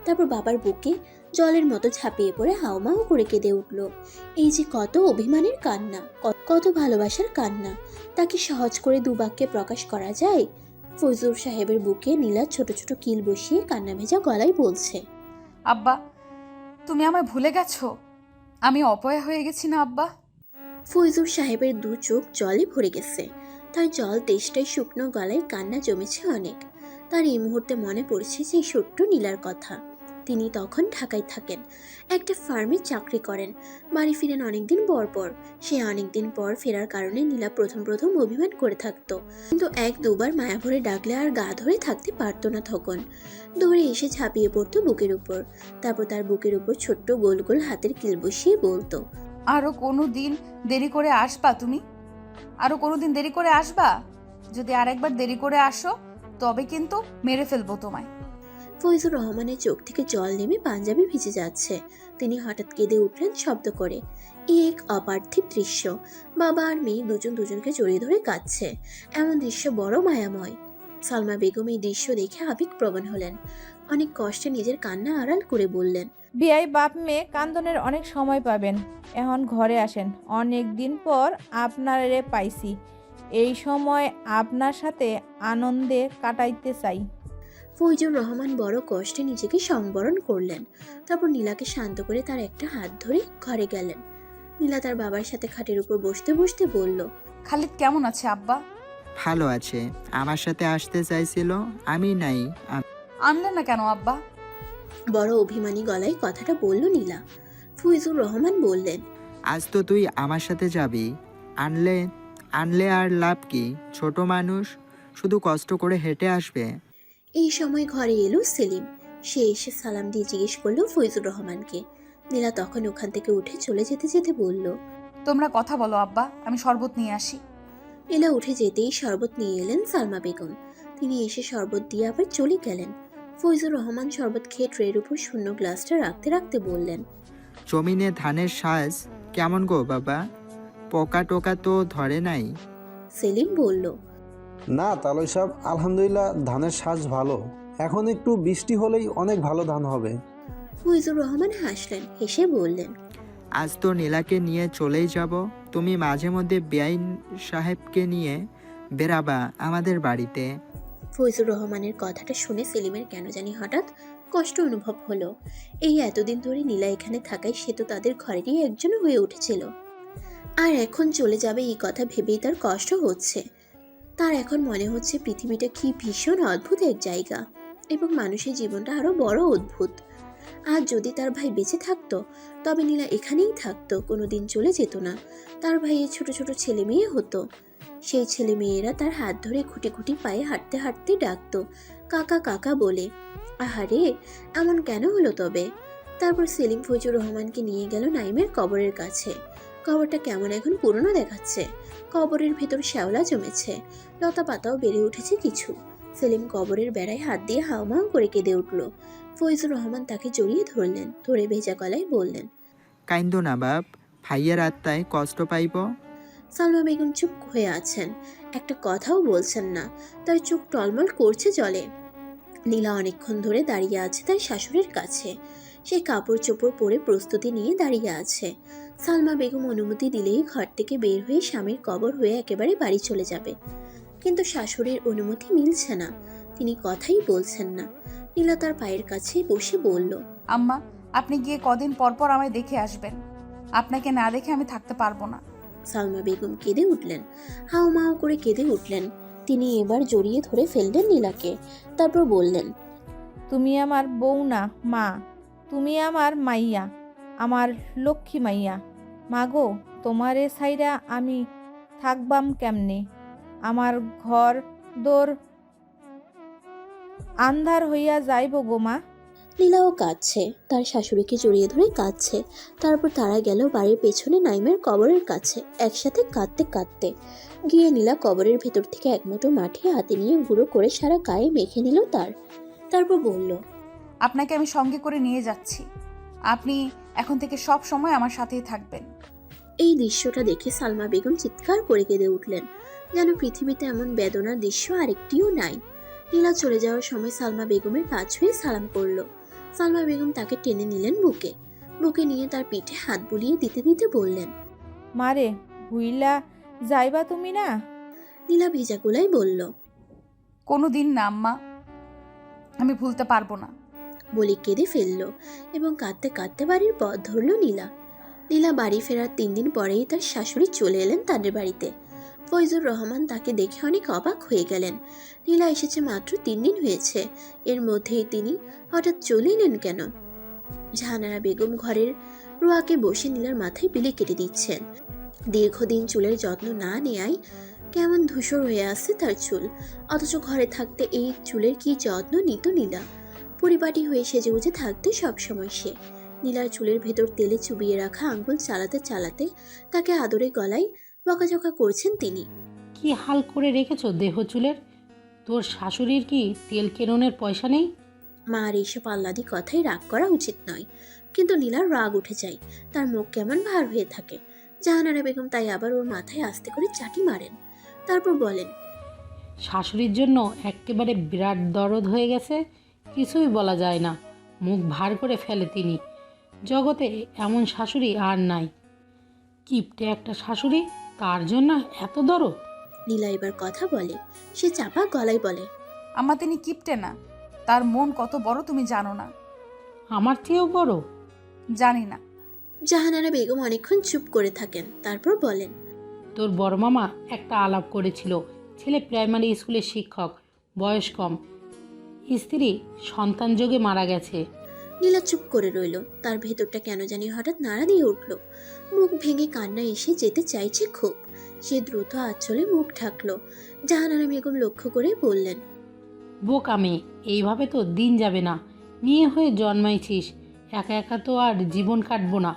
তারপর বাবার বুকে জলের মতো ঝাঁপিয়ে পড়ে হাউমাউ করে কেঁদে উঠল। এই যে কত অভিমানের কান্না, কত ভালোবাসার কান্না, তাকে সহজ করে দুবাক্যে প্রকাশ করা যায়? ফৈজুর সাহেবের বুকে নীলা ছোট ছোট কিল বসিয়ে কান্না ভেজা গলায় বলছে, আব্বা, তুমি আমায় ভুলে গেছো? আমি অপয়া হয়ে গেছি না আব্বা? ফৈজুর সাহেবের 2 চোখ জলে ভরে গেছে। তার জল তেষ্টায় শুকনো গলায় কান্না জমেছে অনেক। তার এই মুহূর্তে মনে পড়ছে সেই ছোট্ট নীলার কথা। তিনি তখন ঢাকায় থাকেন, একটা ফার্মে চাকরি করেন। বাড়ি ফিরেন অনেকদিন পর। সে অনেকদিন পর ফেরার কারণে নীলা প্রথম অভিমান করে থাকতো, কিন্তু এক দুবার মায়া ভরে ডাকলে আর গা ধরে থাকতে পারতো না। তখন দৌড়ে এসে ঝাঁপিয়ে পড়তো বুকের উপর, তারপর তার বুকের উপর ছোট্ট গোল গোল হাতের কিল বসিয়ে বলতো, আরও কোনো দিন দেরি করে আসবা তুমি? আরও কোনো দিন দেরি করে আসবা? যদি আরেকবার দেরি করে আসো তবে কিন্তু মেরে ফেলবো তোমায়। ফয়জুর রহমানের চোখ থেকে জল নেমে পাঞ্জাবি ভিজে যাচ্ছে। তিনি হঠাৎ কেঁদে উঠলেন শব্দ করে। এক অপার্থিব দৃশ্য, বাবা আর মেয়ে দুজনকে জড়িয়ে ধরে কাঁদছে। এমন দৃশ্য বড় মায়াময়। সালমা বেগম এই দৃশ্য দেখে আবেগপ্রবণ হলেন। অনেক কষ্টে নিজের কান্না আড়াল করে বললেন, বিয়াই বাপ মেয়ে কান্দনের অনেক সময় পাবেন, এখন ঘরে আসেন। অনেক দিন পর আপনারে পাইছি, এই সময় আপনার সাথে আনন্দে কাটাইতে চাই। ফয়জুর রহমান বড় কষ্টে নিজেকে সংবরণ করলেন। তারপর নীলাকে শান্ত করে তার একটা হাত ধরে ঘরে গেলেন। নীলা তার বাবার সাথে খাটের উপর বসতে বসতে বলল, খালিদ কেমন আছে আব্বা? ভালো আছে, আমার সাথে আসতে চাইছিল, আমি নাই। আনলেন না কেন আব্বা? বড় অভিমানী গলায় কথাটা বলল নীলা। ফয়জুর রহমান বললেন, আজ তো তুই আমার সাথে যাবি, আনলে আর লাভ কি? ছোট মানুষ, শুধু কষ্ট করে হেঁটে আসবে। এই সময় ঘরে এলো সেলিম। সে এসে সালাম দিয়ে জিজ্ঞেস করলো ফয়জুর রহমানকে। নীলা তখন ওখান থেকে উঠে চলে যেতে বলল, তোমরা কথা বলো আব্বা, আমি শরবত নিয়ে আসি। নীলা উঠে যেতেই শরবত নিয়ে এলেন সালমা বেগম। তিনি এসে শরবত দিয়ে আবার চলে গেলেন। ফয়জুর রহমান শরবত খেয়ে ট্রের উপর শূন্য গ্লাসটা রাখতে বললেন, জমিনে ধানের সাজ কেমন গো বাবা? পোকা টোকা তো ধরে নাই? সেলিম বলল, না তালই সাহেব, আলহামদুলিল্লাহ ধানের সাজ ভালো। এখন একটু বৃষ্টি হলেই অনেক ভালো ধান হবে। ফয়জুর রহমান হাসলেন, হেসে বললেন, আজ তো নীলাকে নিয়ে চলেই যাব। তুমি মাঝে মধ্যে বেআইন সাহেবকে নিয়ে বেরাবা আমাদের বাড়িতে। ফয়জুর রহমানের কথাটা শুনে সেলিমের কেন জানি হঠাৎ কষ্ট অনুভব হলো। এই এতদিন ধরে নীলা এখানে থাকায় সে তো তাদের ঘরেরই একজন হয়ে উঠেছিল, আর এখন চলে যাবে এই কথা ভেবেই তার কষ্ট হচ্ছে। তার এখন মনে হচ্ছে পৃথিবীটা কি ভীষণ অদ্ভুত এক জায়গা, এবং মানুষের জীবনটা আরো বড় অদ্ভুত। আর যদি তার ভাই বেঁচে থাকতো তবে নীলা এখানেই থাকতো, কোনোদিন চলে যেত না। তার ভাইয়ের ছোট ছোট ছেলে মেয়ে হতো, সেই ছেলে মেয়েরা তার হাত ধরে খুঁটি খুঁটি পায়ে হাঁটতে হাঁটতে ডাকতো কাকা কাকা বলে। আহারে, এমন কেন হলো তবে? তারপর সেলিম ফয়জুর রহমানকে নিয়ে গেল নাইমের কবরের কাছে। কবরটা কেমন এখন পুরনো দেখাচ্ছে। কবরের ভেতর শ্যাওলা জমেছে, লতা পাতাও বেড়ে উঠেছে কিছু। সেলিম কবরের বেড়ায় হাত দিয়ে হাউমাউ করে কেঁদে উঠল। ফয়জুর রহমান তাকে জড়িয়ে ধরলেন, ধরে ভেজা গলায় বললেন, কাইন্দো না বাপ, ভাইয়ের আত্মায় কষ্ট পাইব। সালমা বেগম চুপ হয়ে আছেন, একটা কথাও বলছেন না। তার চোখ টলমল করছে জলে। নীলা অনেকক্ষণ ধরে দাঁড়িয়ে আছে তার শাশুড়ির কাছে। সে কাপড় চোপড় পরে প্রস্তুতি নিয়ে দাঁড়িয়ে আছে। সালমা বেগম অনুমতি দিলেই ঘর থেকে বের হয়ে স্বামীর কবর হয়ে একেবারে বাড়ি চলে যাবে, কিন্তু শাশুড়ির অনুমতি মিলছে না। তিনি কথাই বলছেন না। নীলা তার পায়ের কাছে বসে বলল, আম্মা, আপনি গিয়ে কদিন পর পর আমায় দেখে আসবেন। আপনাকে না দেখে আমি থাকতে পারবো না। সালমা বেগম কেঁদে উঠলেন, হাউমাউ করে কেঁদে উঠলেন। তিনি এবার জড়িয়ে ধরে ফেললেন নীলাকে, তারপর বললেন, তুমি আমার বউ না মা, তুমি আমার মাইয়া, আমার লক্ষ্মী মাইয়া। মাগো, তোমারে ছাইরা আমি থাকবাম কেমনে? আমার ঘর দোর আন্ধার হইয়া যাইব গো মা। নীলাও কাঁদছে, তার শাশুড়িকে জড়িয়ে ধরে কাঁদছে। তারপর তারা গেল বাড়ির পেছনে নাইমের কবরের কাছে, একসাথে কাঁদতে কাঁদতে। গিয়ে নীলা কবরের ভেতর থেকে এক মুঠো মাটি হাতে নিয়ে গুঁড়ো করে সারা গায়ে মেখে নিল তারপর বলল, আপনাকে আমি সঙ্গে করে নিয়ে যাচ্ছি। আপনি এখন থেকে সব সময় আমার সাথেই থাকবেন। এই দৃশ্যটা দেখে সালমা বেগম চিৎকার করে কেঁদে উঠলেন, যেন পৃথিবীতে এমন বেদনার দৃশ্য আরেকটিও নাই। নীলা চলে যাওয়ার সময় সালমা বেগমের পা ছুঁয়ে সালাম করলো। সালমা বেগম তাকে টেনে নিলেন বুকে নিয়ে তার পিঠে হাত বুলিয়ে দিতে দিতে বললেন, মারে, ভুইলা যাইবা তুমি না? নীলা ভিজা গলায় বলল, কোনো দিন না আম্মা, আমি ভুলতে পারবো না। বলে কেঁদে ফেলল এবং কাঁদতে কাঁদতে বাড়ির পথ ধরল নীলা। বাড়ি ফেরার 3 দিন পরেই তার শাশুড়ি চলে এলেন তাদের বাড়িতে। ফয়জুর রহমান তাকে দেখে অনেক অবাক হয়ে গেলেন। নীলা এসেছে মাত্র 3 দিন হয়েছে, এর মধ্যেই তিনি হঠাৎ চলে এলেন কেন? জাহানারা বেগম ঘরের রোয়াকে বসে নীলার মাথায় বিলি কেটে দিচ্ছেন। দীর্ঘদিন চুলের যত্ন না নেয়ায় কেমন ধূসর হয়ে আসছে তার চুল, অথচ ঘরে থাকতে এই চুলের কি যত্ন নিত নীলা। পরিপাটি হয়ে সেজেগুজে থাকতো সবসময় সে। নীলার চুলের ভেতর তেলে চুবিয়ে রাখা আঙ্গুল চালাতে চালাতে তাকে আদরে গলায় বকাঝকা করছেন তিনি। কি হাল করে রেখেছো দেহ চুলের? তোর শাশুড়ির কি তেল কেননের পয়সা নেই? মার এইসব আহ্লাদি কথাই রাগ করা উচিত নয়, কিন্তু নীলার রাগ উঠে যায়, তার মুখ কেমন ভার হয়ে থাকে। জাহানারা বেগম তাই আবার ওর মাথায় আস্তে করে চাটি মারেন, তারপর বলেন, শাশুড়ির জন্য একেবারে বিরাট দরদ হয়ে গেছে, কিছুই বলা যায় না। মুখ ভার করে ফেলে তিনি। জগতে এমন শাশুড়ি আর নাই। কিপটে একটা শাশুড়ি, তার জন্য এত দরদ? নীলা এবার কথা বলে, সে চাপা গলায় বলে, আম্মা তিনি কিপটে না, তার মন কত বড় তুমি জানো না। আমার চেয়েও বড়? জানি না। জাহানারা বেগম অনেকক্ষণ চুপ করে থাকেন, তারপর বলেন, তোর বড় মামা একটা আলাপ করেছিল, ছেলে প্রাইমারি স্কুলের শিক্ষক, বয়স কম, স্ত্রী সন্তান যোগে মারা গেছে। নীলা চুপ করে রইল, তার ভেতরটা কেন জানি হঠাৎ নাড়া দিয়ে উঠল। মুখ ভেঙে কান্না এসে যেতে চাইছে খুব। সে দ্রুত আঁচলে মুখ ঢাকলো। জাহানারা বেগম লক্ষ্য করে বললেন, বোকা মেয়ে, এইভাবে তো দিন যাবে না। মেয়ে হয়ে জন্মাইছিস, একা একা তো আর জীবন কাটবো না।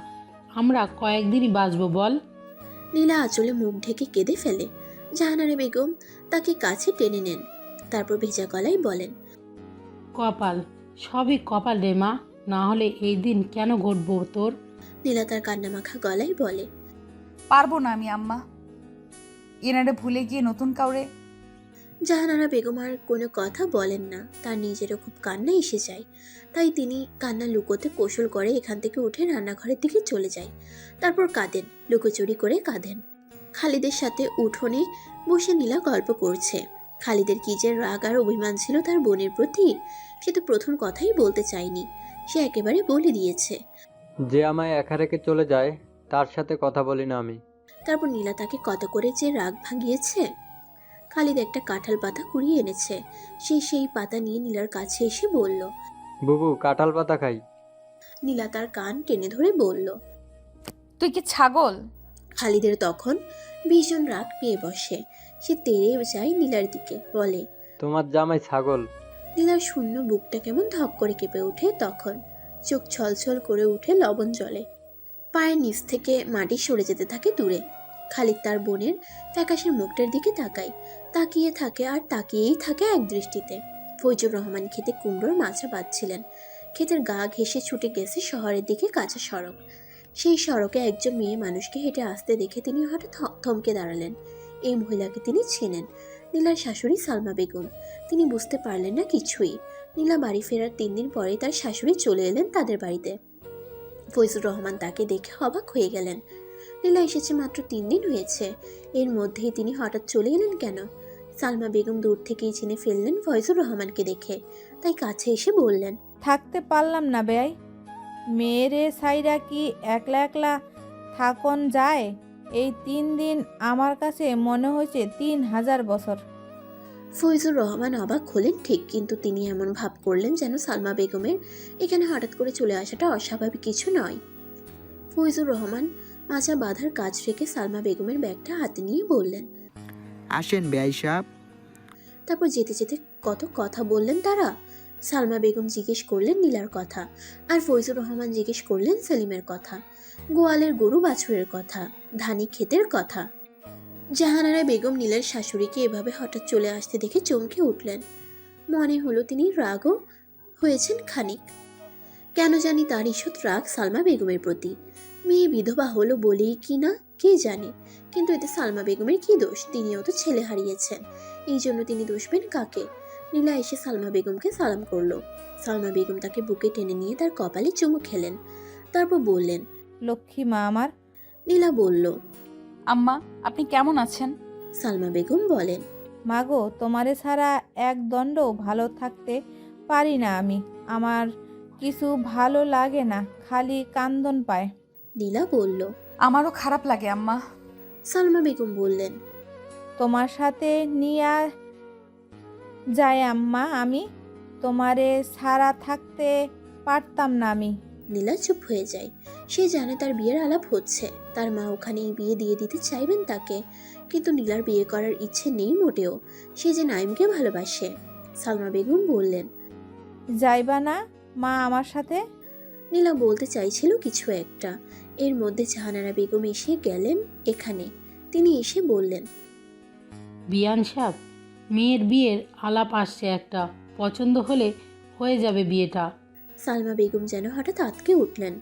আমরা কয়েকদিনই বাঁচবো বল। নীলা আঁচলে মুখ ঢেকে কেঁদে ফেলে। জাহানারা বেগম তাকে কাছে টেনে নেন, তারপর ভেজা গলায় বলেন, কপাল, সবই কপাল রে মা, না হলে এই দিন কেন ঘটবো তোর? নীলা তার কান্নামাখা গলায় বলে, পারবো না আমি আম্মা, এনারে ভুলে গিয়ে নতুন কাউরে। জাহানারা বেগম আর কোনো কথা বলেন না, তার নিজেরও খুব কান্না এসে যায়। তাই তিনি কান্না লুকোতে কৌশল করে এখান থেকে উঠে রান্নাঘরের দিকে চলে যায়। তারপর কাঁদেন, লুকোচুরি করে কাঁদেন। খালিদের সাথে উঠোনে বসে নীলা গল্প করছে। খালিদের কি যে রাগ আর অভিমান ছিল তার বোনের প্রতি, সে তো প্রথম কথাই বলতে চায়নি, সে একেবারে বলে দিয়েছে। যে আমায় একা রেখে চলে যায় তার সাথে কথা বলি না আমি। তারপর নীলা তাকে কত করে যে রাগ ভাঙিয়েছে। খালিদ একটা কাঁঠাল পাতা কুড়িয়ে এনেছে, সে সেই পাতা নিয়ে নীলার কাছে এসে বলল, বুবু কাঁঠাল পাতা খাই। নীলা তার কান টেনে ধরে বলল, তুই কি ছাগল? খালিদের তখন ভীষণ রাগ পেয়ে বসে। সে তেড়ে যায় নীলার দিকে, বলে, তোমার জামাই ছাগল। নীলার শূন্য বুকটা কেমন ধক করে কেঁপে ওঠে, তখন চোখ ছলছল করে উঠে লবণ জলে। পায়ের নিচ থেকে মাটি সরে যেতে থাকে দূরে। খালিদ তার বোনের ফ্যাকাশের মুখটার দিকে তাকায়, তাকিয়ে থাকে আর তাকিয়েই থাকে এক দৃষ্টিতে। ফয়জুর রহমান ক্ষেতে কুমড়োর মাচা বাঁধছিলেন। ক্ষেতের গা ঘেঁষে ছুটে গেছে শহরের দিকে কাঁচা সড়ক। সেই সড়কে একজন মেয়ে মানুষকে হেঁটে আসতে দেখে তিনি হঠাৎ থমকে দাঁড়ালেন। এই মহিলাকে তিনি চেনেন, নীলার শাশুড়ি সালমা বেগম। তিনি বুঝতে পারলেন না কিছুই। নীলা বাড়ি ফেরার 3 দিন পরে তার শাশুড়ি চলে এলেন তাদের বাড়িতে। ফয়জুর রহমান তাকে দেখে অবাক হয়ে গেলেন। নীলা এসেছে মাত্র 3 দিন হয়েছে, এর মধ্যেই তিনি হঠাৎ চলে এলেন কেন? সালমা বেগম দূর থেকেই চিনে ফেললেন ফয়জুর রহমানকে দেখে, তাই কাছে এসে বললেন, থাকতে পারলাম না বেয়াই। মেয়েরে সাইরা কি একলা একলা থাকন যায়? এই 3 দিন আমার কাছে মনে হয়েছে 3000 বছর। ফয়জুর রহমান অবাক হলেন ঠিক, কিন্তু তিনি এমন ভাব করলেন যেন সালমা বেগমের এখানে হঠাৎ করে চলে আসাটা অস্বাভাবিক কিছু নয়। ফয়জুর রহমান মাচা বাঁধার কাজ রেখে সালমা বেগমের ব্যাগটা হাতে নিয়ে বললেন, আসেন বেয়াই সাহেব। তারপর যেতে যেতে কত কথা বললেন তারা। সালমা বেগম জিজ্ঞেস করলেন নীলার কথা, আর ফয়জুর রহমান জিজ্ঞেস করলেন সেলিমের কথা, গোয়ালের গরু বাছুরের কথা, ধানি ক্ষেতের কথা। জাহানারা বেগম নীলার শাশুড়িকে এভাবে হঠাৎ চলে আসতে দেখে চমকে উঠলেন। মনে হলো তিনি রাগও হয়েছেন খানিক। কেন জানি তার ঈষৎ রাগ সালমা বেগমের প্রতি। মেয়ে বিধবা হলো বলেই কি না কে জানে, কিন্তু এতে সালমা বেগমের কি দোষ? তিনিও তো ছেলে হারিয়েছেন, এই জন্য তিনি দোষবেন কাকে? নীলা এসে সালমা বেগমকে সালাম করলো। সালমা বেগম তাকে বুকে টেনে নিয়ে তার কপালে চুমু খেলেন, তারপর বললেন, লক্ষ্মী মা আমার। নীলা বলল, আম্মা আপনি কেমন আছেন? সালমা বেগম বলেন, মাগো, তোমারে ছাড়া এক দণ্ড ভালো থাকতে পারি না আমি। আমার কিছু ভালো লাগে না, খালি কান্দন পায়। নীলা বলল, আমারও খারাপ লাগে আম্মা। সালমা বেগম বললেন, তোমার সাথে নিয়ে যাই আম্মা, আমি তোমারে ছাড়া থাকতে পারতাম না আমি। নীলা চুপ হয়ে যায়। সে জানে তার বিয়ের আলাপ হচ্ছে, তার মা ওখানেই বিয়ে দিয়ে দিতে চাইবেন তাকে, কিন্তু নীলার বিয়ে করার ইচ্ছে নেই মোটেও। সে যে নাইমকে ভালোবাসে। সালমা বেগম বললেন, যাইবা না মা আমার সাথে? নীলা বলতে চাইছিল কিছু একটা, এর মধ্যে জাহানারা বেগম এসে গেলেন এখানে। তিনি এসে বললেন, বিয়ান সাহেব, মেয়ের বিয়ের আলাপ আসছে একটা, পছন্দ হলে হয়ে যাবে বিয়েটা। সালমা বেগম যেন হঠাৎ আঁতকে উঠলেন।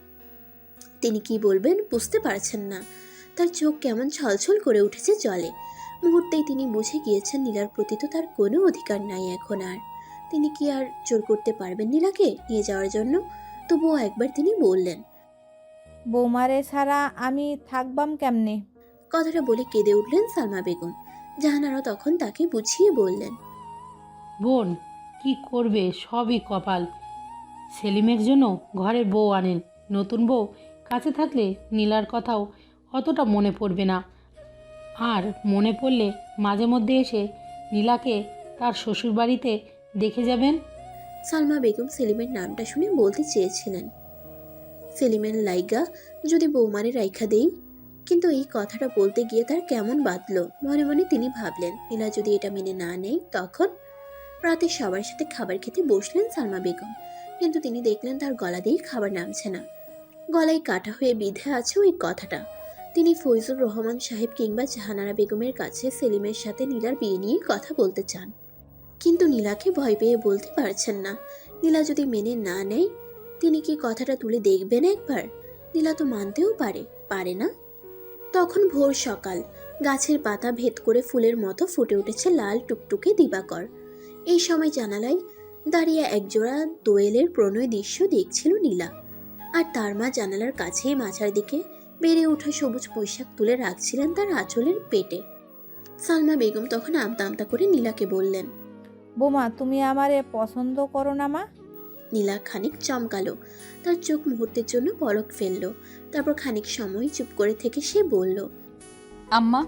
তিনি কি বলবেন বুঝতে পারছেন না। তার চোখ কেমন ছলছল করে উঠেছে জলে। মুহূর্তেই তিনি বুঝে গিয়েছেন নীলার প্রতি তো তার কোনো অধিকার নাই এখন আর। তিনি কি আর জোর করতে পারবেন নীলাকে নিয়ে যাওয়ার জন্য? তবুও একবার তিনি বললেন, বৌমারে ছাড়া আমি থাকবাম কেমনে? কথাটা বলে কেঁদে উঠলেন সালমা বেগম। জাহানারা তখন তাকে বুঝিয়ে বললেন, বোন, কি করবে, সবই কপাল। সেলিমের জন্য ঘরের বউ আনেন, নতুন বউ কাছে থাকলে নীলার কথাও অতটা মনে পড়বে না। আর মনে পড়লে মাঝে মধ্যে এসে নীলাকে তার শ্বশুরবাড়িতে দেখে যাবেন। সালমা বেগম সেলিমের নামটা শুনে বলতে চেয়েছিলেন, সেলিমের লাইগা যদি বৌমারে রাইখা দেই, কিন্তু এই কথাটা বলতে গিয়ে তার কেমন বাঁধলো। মনে মনে তিনি ভাবলেন, নীলা যদি এটা মেনে না নেয় তখন। রাতে সবার সাথে খাবার খেতে বসলেন সালমা বেগম, কিন্তু তিনি দেখলেন তার গলা দিয়ে খাবার নামছে না। গলায় কাটা হয়ে বিঁধে আছে ওই কথাটা। তিনি ফৈজুর রহমান সাহেব কিংবা জাহানারা বেগমের কাছে সেলিমের সাথে নীলার বিয়ে নিয়ে কথা বলতে চান, কিন্তু নীলাকে ভয় পেয়ে বলতে পারছেন না। নীলা যদি মেনে না নেয়, তিনি কি কথাটা তুলে দেখবেন একবার? নীলা তো মানতেও পারে না। তখন ভোর সকাল, গাছের পাতা ভেদ করে ফুলের মতো ফুটে উঠেছে লাল টুকটুকে দিবাকর। এই সময় জানালায় দাঁড়িয়ে একজোড়া দোয়েলের প্রণয় দৃশ্য দেখছিল নীলা। আর তার মা জানালার কাছেই মাথার দিকে বেড়ে ওঠা সবুজ পোশাক তুলে রাখছিলেন তার আঁচলের পেটে। সালমা বেগম তখন আমতা আমতা করে নীলাকে বললেন, বৌমা, তুমি আমারে পছন্দ করো না মা? নীলা খানিক চমকালো, তার চোখ মুহূর্তের জন্য পলক ফেলল। তারপর খানিক সময় চুপ করে থেকে সে বলল, আম্মা।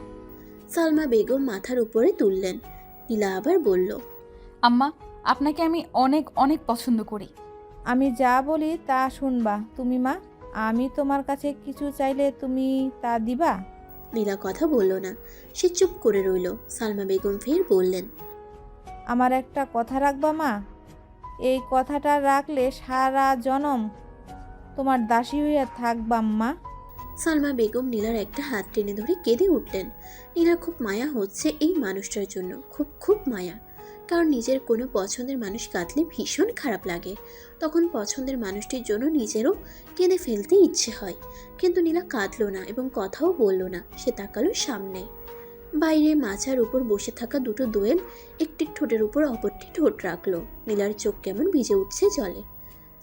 সালমা বেগম মাথার উপরে তুললেন। নীলা আবার বলল, আম্মা, আপনাকে আমি অনেক অনেক পছন্দ করি। আমি যা বলি তা শুনবা তুমি মা। আমি তোমার কাছে কিছু চাইলে তুমি তা দিবা? নীলা কথা বলল না, সে চুপ করে রইল। সালমা বেগম ফের বললেন, আমার একটা কথা রাখবা মা। এই কথাটা রাখলে সারা জনম তোমার দাসী হইয়া থাকবাম মা। সালমা বেগম নীলার একটা হাত টেনে ধরে কেঁদে উঠলেন। নীলার খুব মায়া হচ্ছে এই মানুষটার জন্য, খুব খুব মায়া। কারণ নিজের কোনো পছন্দের মানুষ কাঁদলে ভীষণ খারাপ লাগে, তখন পছন্দের মানুষটির জন্য নিজেরও কেঁদে ফেলতে ইচ্ছে হয়। কিন্তু নীলা কাঁদলো না এবং কথাও বলল না। সে তাকালো সামনে। বাইরে মাচার উপর বসে থাকা দুটো দোয়েল একটি ঠোঁটের উপর অপরটি ঠোঁট রাখলো। নীলার চোখ কেমন ভিজে উঠছে জলে।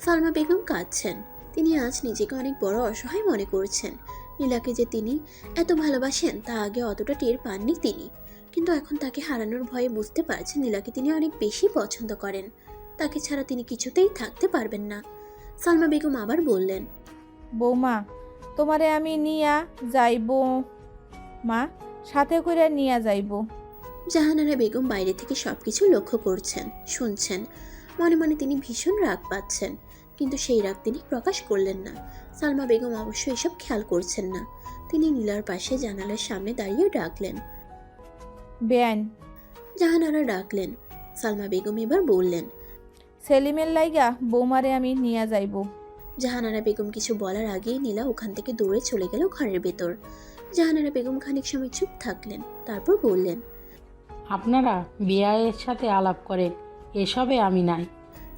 সালমা বেগম কাঁদছেন। তিনি আজ নিজেকে অনেক বড় অসহায় মনে করছেন। নীলাকে যে তিনি এত ভালোবাসেন তা আগে অতটা টের পাননি তিনি, কিন্তু এখন তাকে হারানোর ভয়ে বুঝতে পারছেন নীলাকে তিনি অনেক বেশি পছন্দ করেন। তাকে ছাড়া তিনি কিছুতেই থাকতে পারবেন না। সালমা বেগম আবার বললেন, বৌমা, তোমারে আমি নিয়া যাইব মা, সাথে করে নিয়া যাইব। জাহানারা বেগম বাইরে থেকে সবকিছু লক্ষ্য করছেন, শুনছেন। মনে মনে তিনি ভীষণ রাগ পাচ্ছেন, কিন্তু সেই রাগ তিনি প্রকাশ করলেন না। সালমা বেগম অবশ্য এসব খেয়াল করছেন না। তিনি নীলার পাশে জানালার সামনে দাঁড়িয়ে ডাকলেন, বেআইন। জাহানারা ডাকলেন। সালমা বেগম এবার বললেন, সেলিমের লাইগা বৌমারে আমি নিয়া যাইব। জাহানারা বেগম কিছু বলার আগেই নীলা ওখান থেকে দৌড়ে চলে গেল ঘরের ভেতর। জাহানারা বেগম খানিক সময় চুপ থাকলেন, তারপর বললেন, আপনারা বিয়ের সাথে আলাপ করেন, এসবে আমি নাই।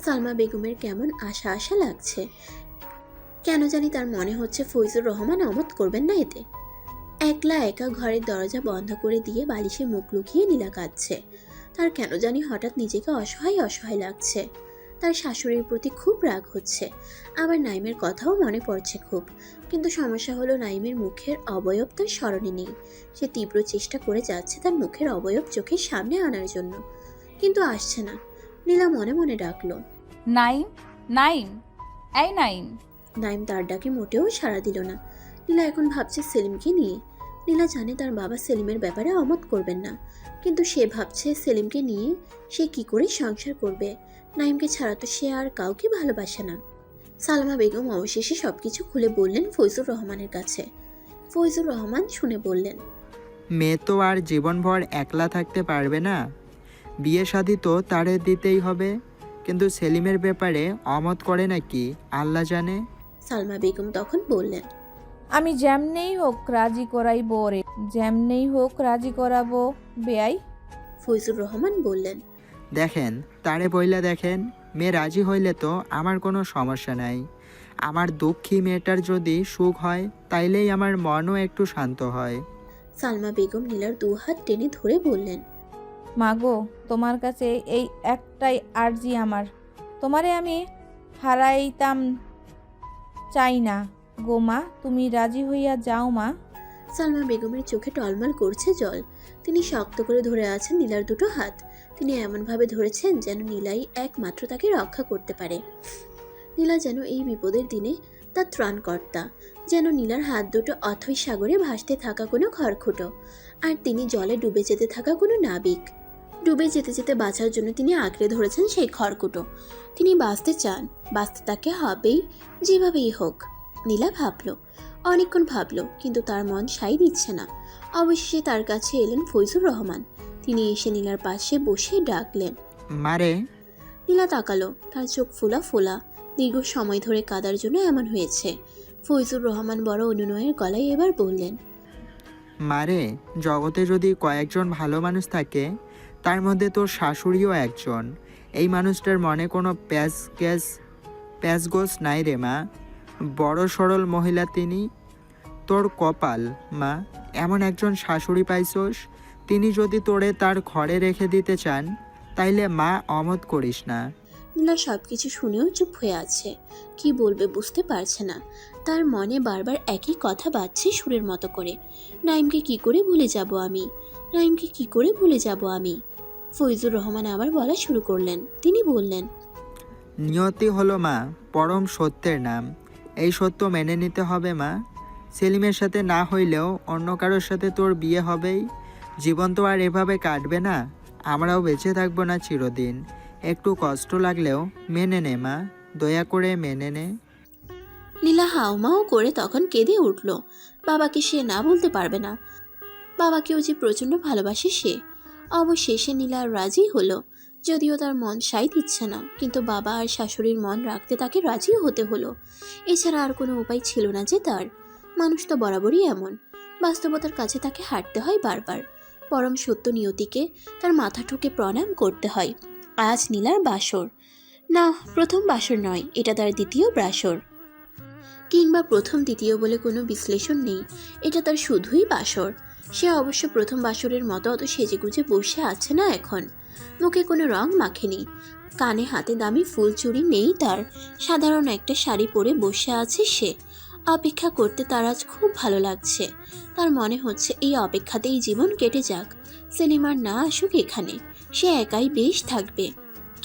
সালমা বেগমের কেমন আশা আশা লাগছে। কেন জানি তার মনে হচ্ছে ফৈজুর রহমান অমত করবেন না এতে। একলা একা ঘরের দরজা বন্ধ করে দিয়ে বালিশে মুখ লুকিয়ে নীলা কাঁদছে। তার কেন জানি হঠাৎ নিজেকে অসহায় অসহায় লাগছে। তার শাশুড়ির প্রতি খুব রাগ হচ্ছে, আবার নাইমের কথাও মনে পড়ছে খুব। কিন্তু সমস্যা হলো নাইমের মুখের অবয়ব তার স্মরণে নেই। সে তীব্র চেষ্টা করে যাচ্ছে তার মুখের অবয়ব চোখের সামনে আনার জন্য, কিন্তু আসছে না। নীলা মনে মনে ডাকলো, নাইম, নাইম, এই নাইম। নাইম তার ডাকে মোটেও সাড়া দিল না। নীলা এখন ভাবছে সেলিমকে নিয়ে। নীলা জানে তার বাবা সেলিমের ব্যাপারে অমত করবেন না, কিন্তু সে ভাবছে সেলিমকে নিয়ে সে কি করে সংসার করবে। নাইমকে ছাড়া তো সে আর কাউকে ভালোবাসে না। সালমা বেগম অবশেষে সবকিছু খুলে বললেন ফৈজুর রহমানের কাছে। ফৈজুর রহমান শুনে বললেন, মেয়ে তো আর জীবনভর একলা থাকতে পারবে না, বিয়ে শাদী তো তারে দিতেই হবে। কিন্তু সেলিমের ব্যাপারে অমত করে নাকি আল্লাহ জানে। সালমা বেগম তখন বললেন, আমি যেমনেই হোক রাজি করাইবো রে, যেমনেই হোক রাজি করাবো বেয়াই। ফৈজুর রহমান বললেন, দেখেন তারে বইলা দেখেন, মেয়ে রাজি হইলে তো আমার কোনো সমস্যা নাই। আমার দুঃখী মেয়েটার যদি সুখ হয় তাইলেই আমার মনও একটু শান্ত হয়। সালমা বেগম নীলার দু হাত টেনে ধরে বললেন, মাগো, তোমার কাছে এই একটাই আর্জি আমার, তোমারে আমি হারাইতাম চাই না গো মা, তুমি রাজি হইয়া যাও মা। সালমা বেগমের চোখে টলমল করছে জল। তিনি শক্ত করে ধরে আছেন নীলার দুটো হাত। তিনি এমনভাবে ধরেছেন যেন নীলাই একমাত্র তাকে রক্ষা করতে পারে। নীলা যেন এই বিপদের দিনে তার ত্রাণকর্তা, যেন নীলার হাত দুটো অথৈ সাগরে ভাসতে থাকা কোনো খড়খুটো, আর তিনি জলে ডুবে যেতে থাকা কোনো নাবিক। ডুবে যেতে যেতে বাঁচার জন্য তিনি আঁকড়ে ধরেছেন সেই খড়কুটো। তিনি বাঁচতে চান, বাঁচতে তাকে হবেই, যেভাবেই হোক। নীলা ভাবলো, অনেকক্ষণ ভাবলো, কিন্তু তার মন সাই দিচ্ছে না। অবশেষে তার কাছে এলেন ফৈজুর রহমান। তিনি এসে নীলার পাশে বসে ডাকলেন, মারে। নীলা তাকালো, তার চোখ ফোলা ফোলা। দীর্ঘ সময় ধরে কাদার জন্য এমন হয়েছে। ফৈজুর রহমান বড় অনুনয়ের গলায় এবার বললেন, মারে, জগতে যদি কয়েকজন ভালো মানুষ থাকে তার মধ্যে তোর শাশুড়িও একজন। এই মানুষটার মনে কোনো প্যাচগোছ নাই রে মা, বড় সরল মহিলা তিনি। তোর কপাল মা, এমন একজন শাশুড়ি পাইছোস। তিনি যদি তোরে তার ঘরে রেখে দিতে চান তাইলে মা অমত করিস না। নীলা সবকিছু শুনেও চুপ হয়ে আছে। কি বলবে বুঝতে পারছে না। তার মনে বারবার একই কথা বাজছে সুরের মতো করে, নাইমকে কি করে ভুলে যাব আমি, নাইমকে কি করে ভুলে যাব আমি। ফৈজুর রহমান আবার বলা শুরু করলেন। তিনি বললেন, নিয়তি হলো মা পরম সত্যের নাম, এই সত্য মেনে নিতে হবে মা। সেলিমের সাথে না হইলেও অন্য কারোর সাথে তোর বিয়ে হবেই। জীবন তো আর এভাবে কাটবে না, আমরাও বেঁচে থাকবো না চিরদিন। একটু কষ্ট লাগলেও মেনে নে মা, দয়া করে মেনে নে। নীলা হাউমাউ করে তখন কেঁদে উঠল। বাবাকে সে না বলতে পারবে না, বাবাকেও যে প্রচণ্ড ভালোবাসে সে। অবশেষে নীলা রাজি হলো, যদিও তার মন সাই দিচ্ছে না, কিন্তু বাবা আর শাশুড়ির মন রাখতে তাকে রাজিও হতে হলো। এছাড়া আর কোনো উপায় ছিল না যে তার। মানুষ তো বরাবরই এমন, বাস্তবতার কাছে তাকে হাঁটতে হয় বারবার। পরম সত্য নিয়তিকে তার মাথা ঠুকে প্রণাম করতে হয়। আজ নীলার বাসর না, প্রথম বাসর নয়, এটা তার দ্বিতীয় বাসর। কিংবা প্রথম দ্বিতীয় বলে কোনো বিশ্লেষণ নেই, এটা তার শুধুই বাসর। সে অবশ্য প্রথম বাসরের মতো অত সেজেগুজে বসে আছে না এখন। মুখে কোনো রং মাখেনি, কানে হাতে দামি ফুল চুড়ি নেই তার। সাধারণ একটা শাড়ি পরে বসে আছে সে। অপেক্ষা করতে তার আজ খুব ভালো লাগছে। তার মনে হচ্ছে এই অপেক্ষাতেই জীবন কেটে যাক, সেলিম আর না আসুক এখানে, সে একাই বেশ থাকবে।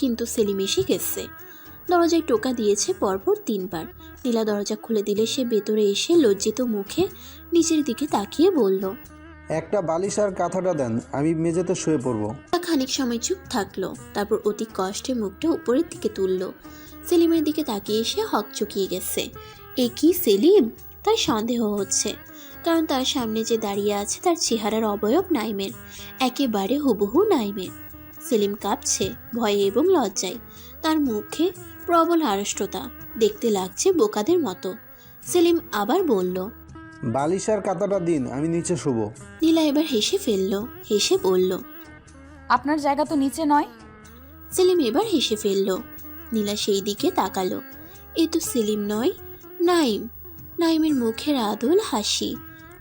কিন্তু সেলিম এসে গেছে। দরজায় টোকা দিয়েছে পরপর 3 বার। নীলা দরজা খুলে দিলে সে ভেতরে এসে লজ্জিত মুখে নিচের দিকে তাকিয়ে বলল, একটা বালিশ আর কাঁথাটা দেন, আমি মেঝেতে শুয়ে পড়বো। খানিক সময় চুপ থাকলো, তারপর অতি কষ্টে মুখটা উপরের দিকে তুলল। সেলিমের দিকে তাকিয়ে সে হকচকিয়ে গেছে। এ কি সেলিম? তার সন্দেহ হচ্ছে, কারণ তার সামনে যে দাঁড়িয়ে আছে তার চেহারার অবয়ব নাইমের, একেবারে হুবহু নাইমের। সেলিম কাঁপছে ভয়ে এবং লজ্জায়। তার মুখে প্রবল আড়ষ্টতা, দেখতে লাগছে বোকাদের মতো। সেলিম আবার বলল, বালিশ আর কাঁথাটা দিন, আমি নিচে শুবো। নীলা এবার হেসে ফেলল, হেসে বলল, আপনার জায়গা তো নিচে নয়। সেলিম এবার হেসে ফেলল। নীলা সেই দিকে তাকালো। এ তো সেলিম নয়, নাইম। নাইমের মুখের আদল হাসি।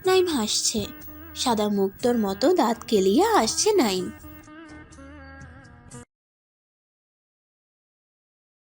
নাইম হাসছে, সাদা মুক্তোর মতো দাঁত কেলিয়ে হাসছে নাইম।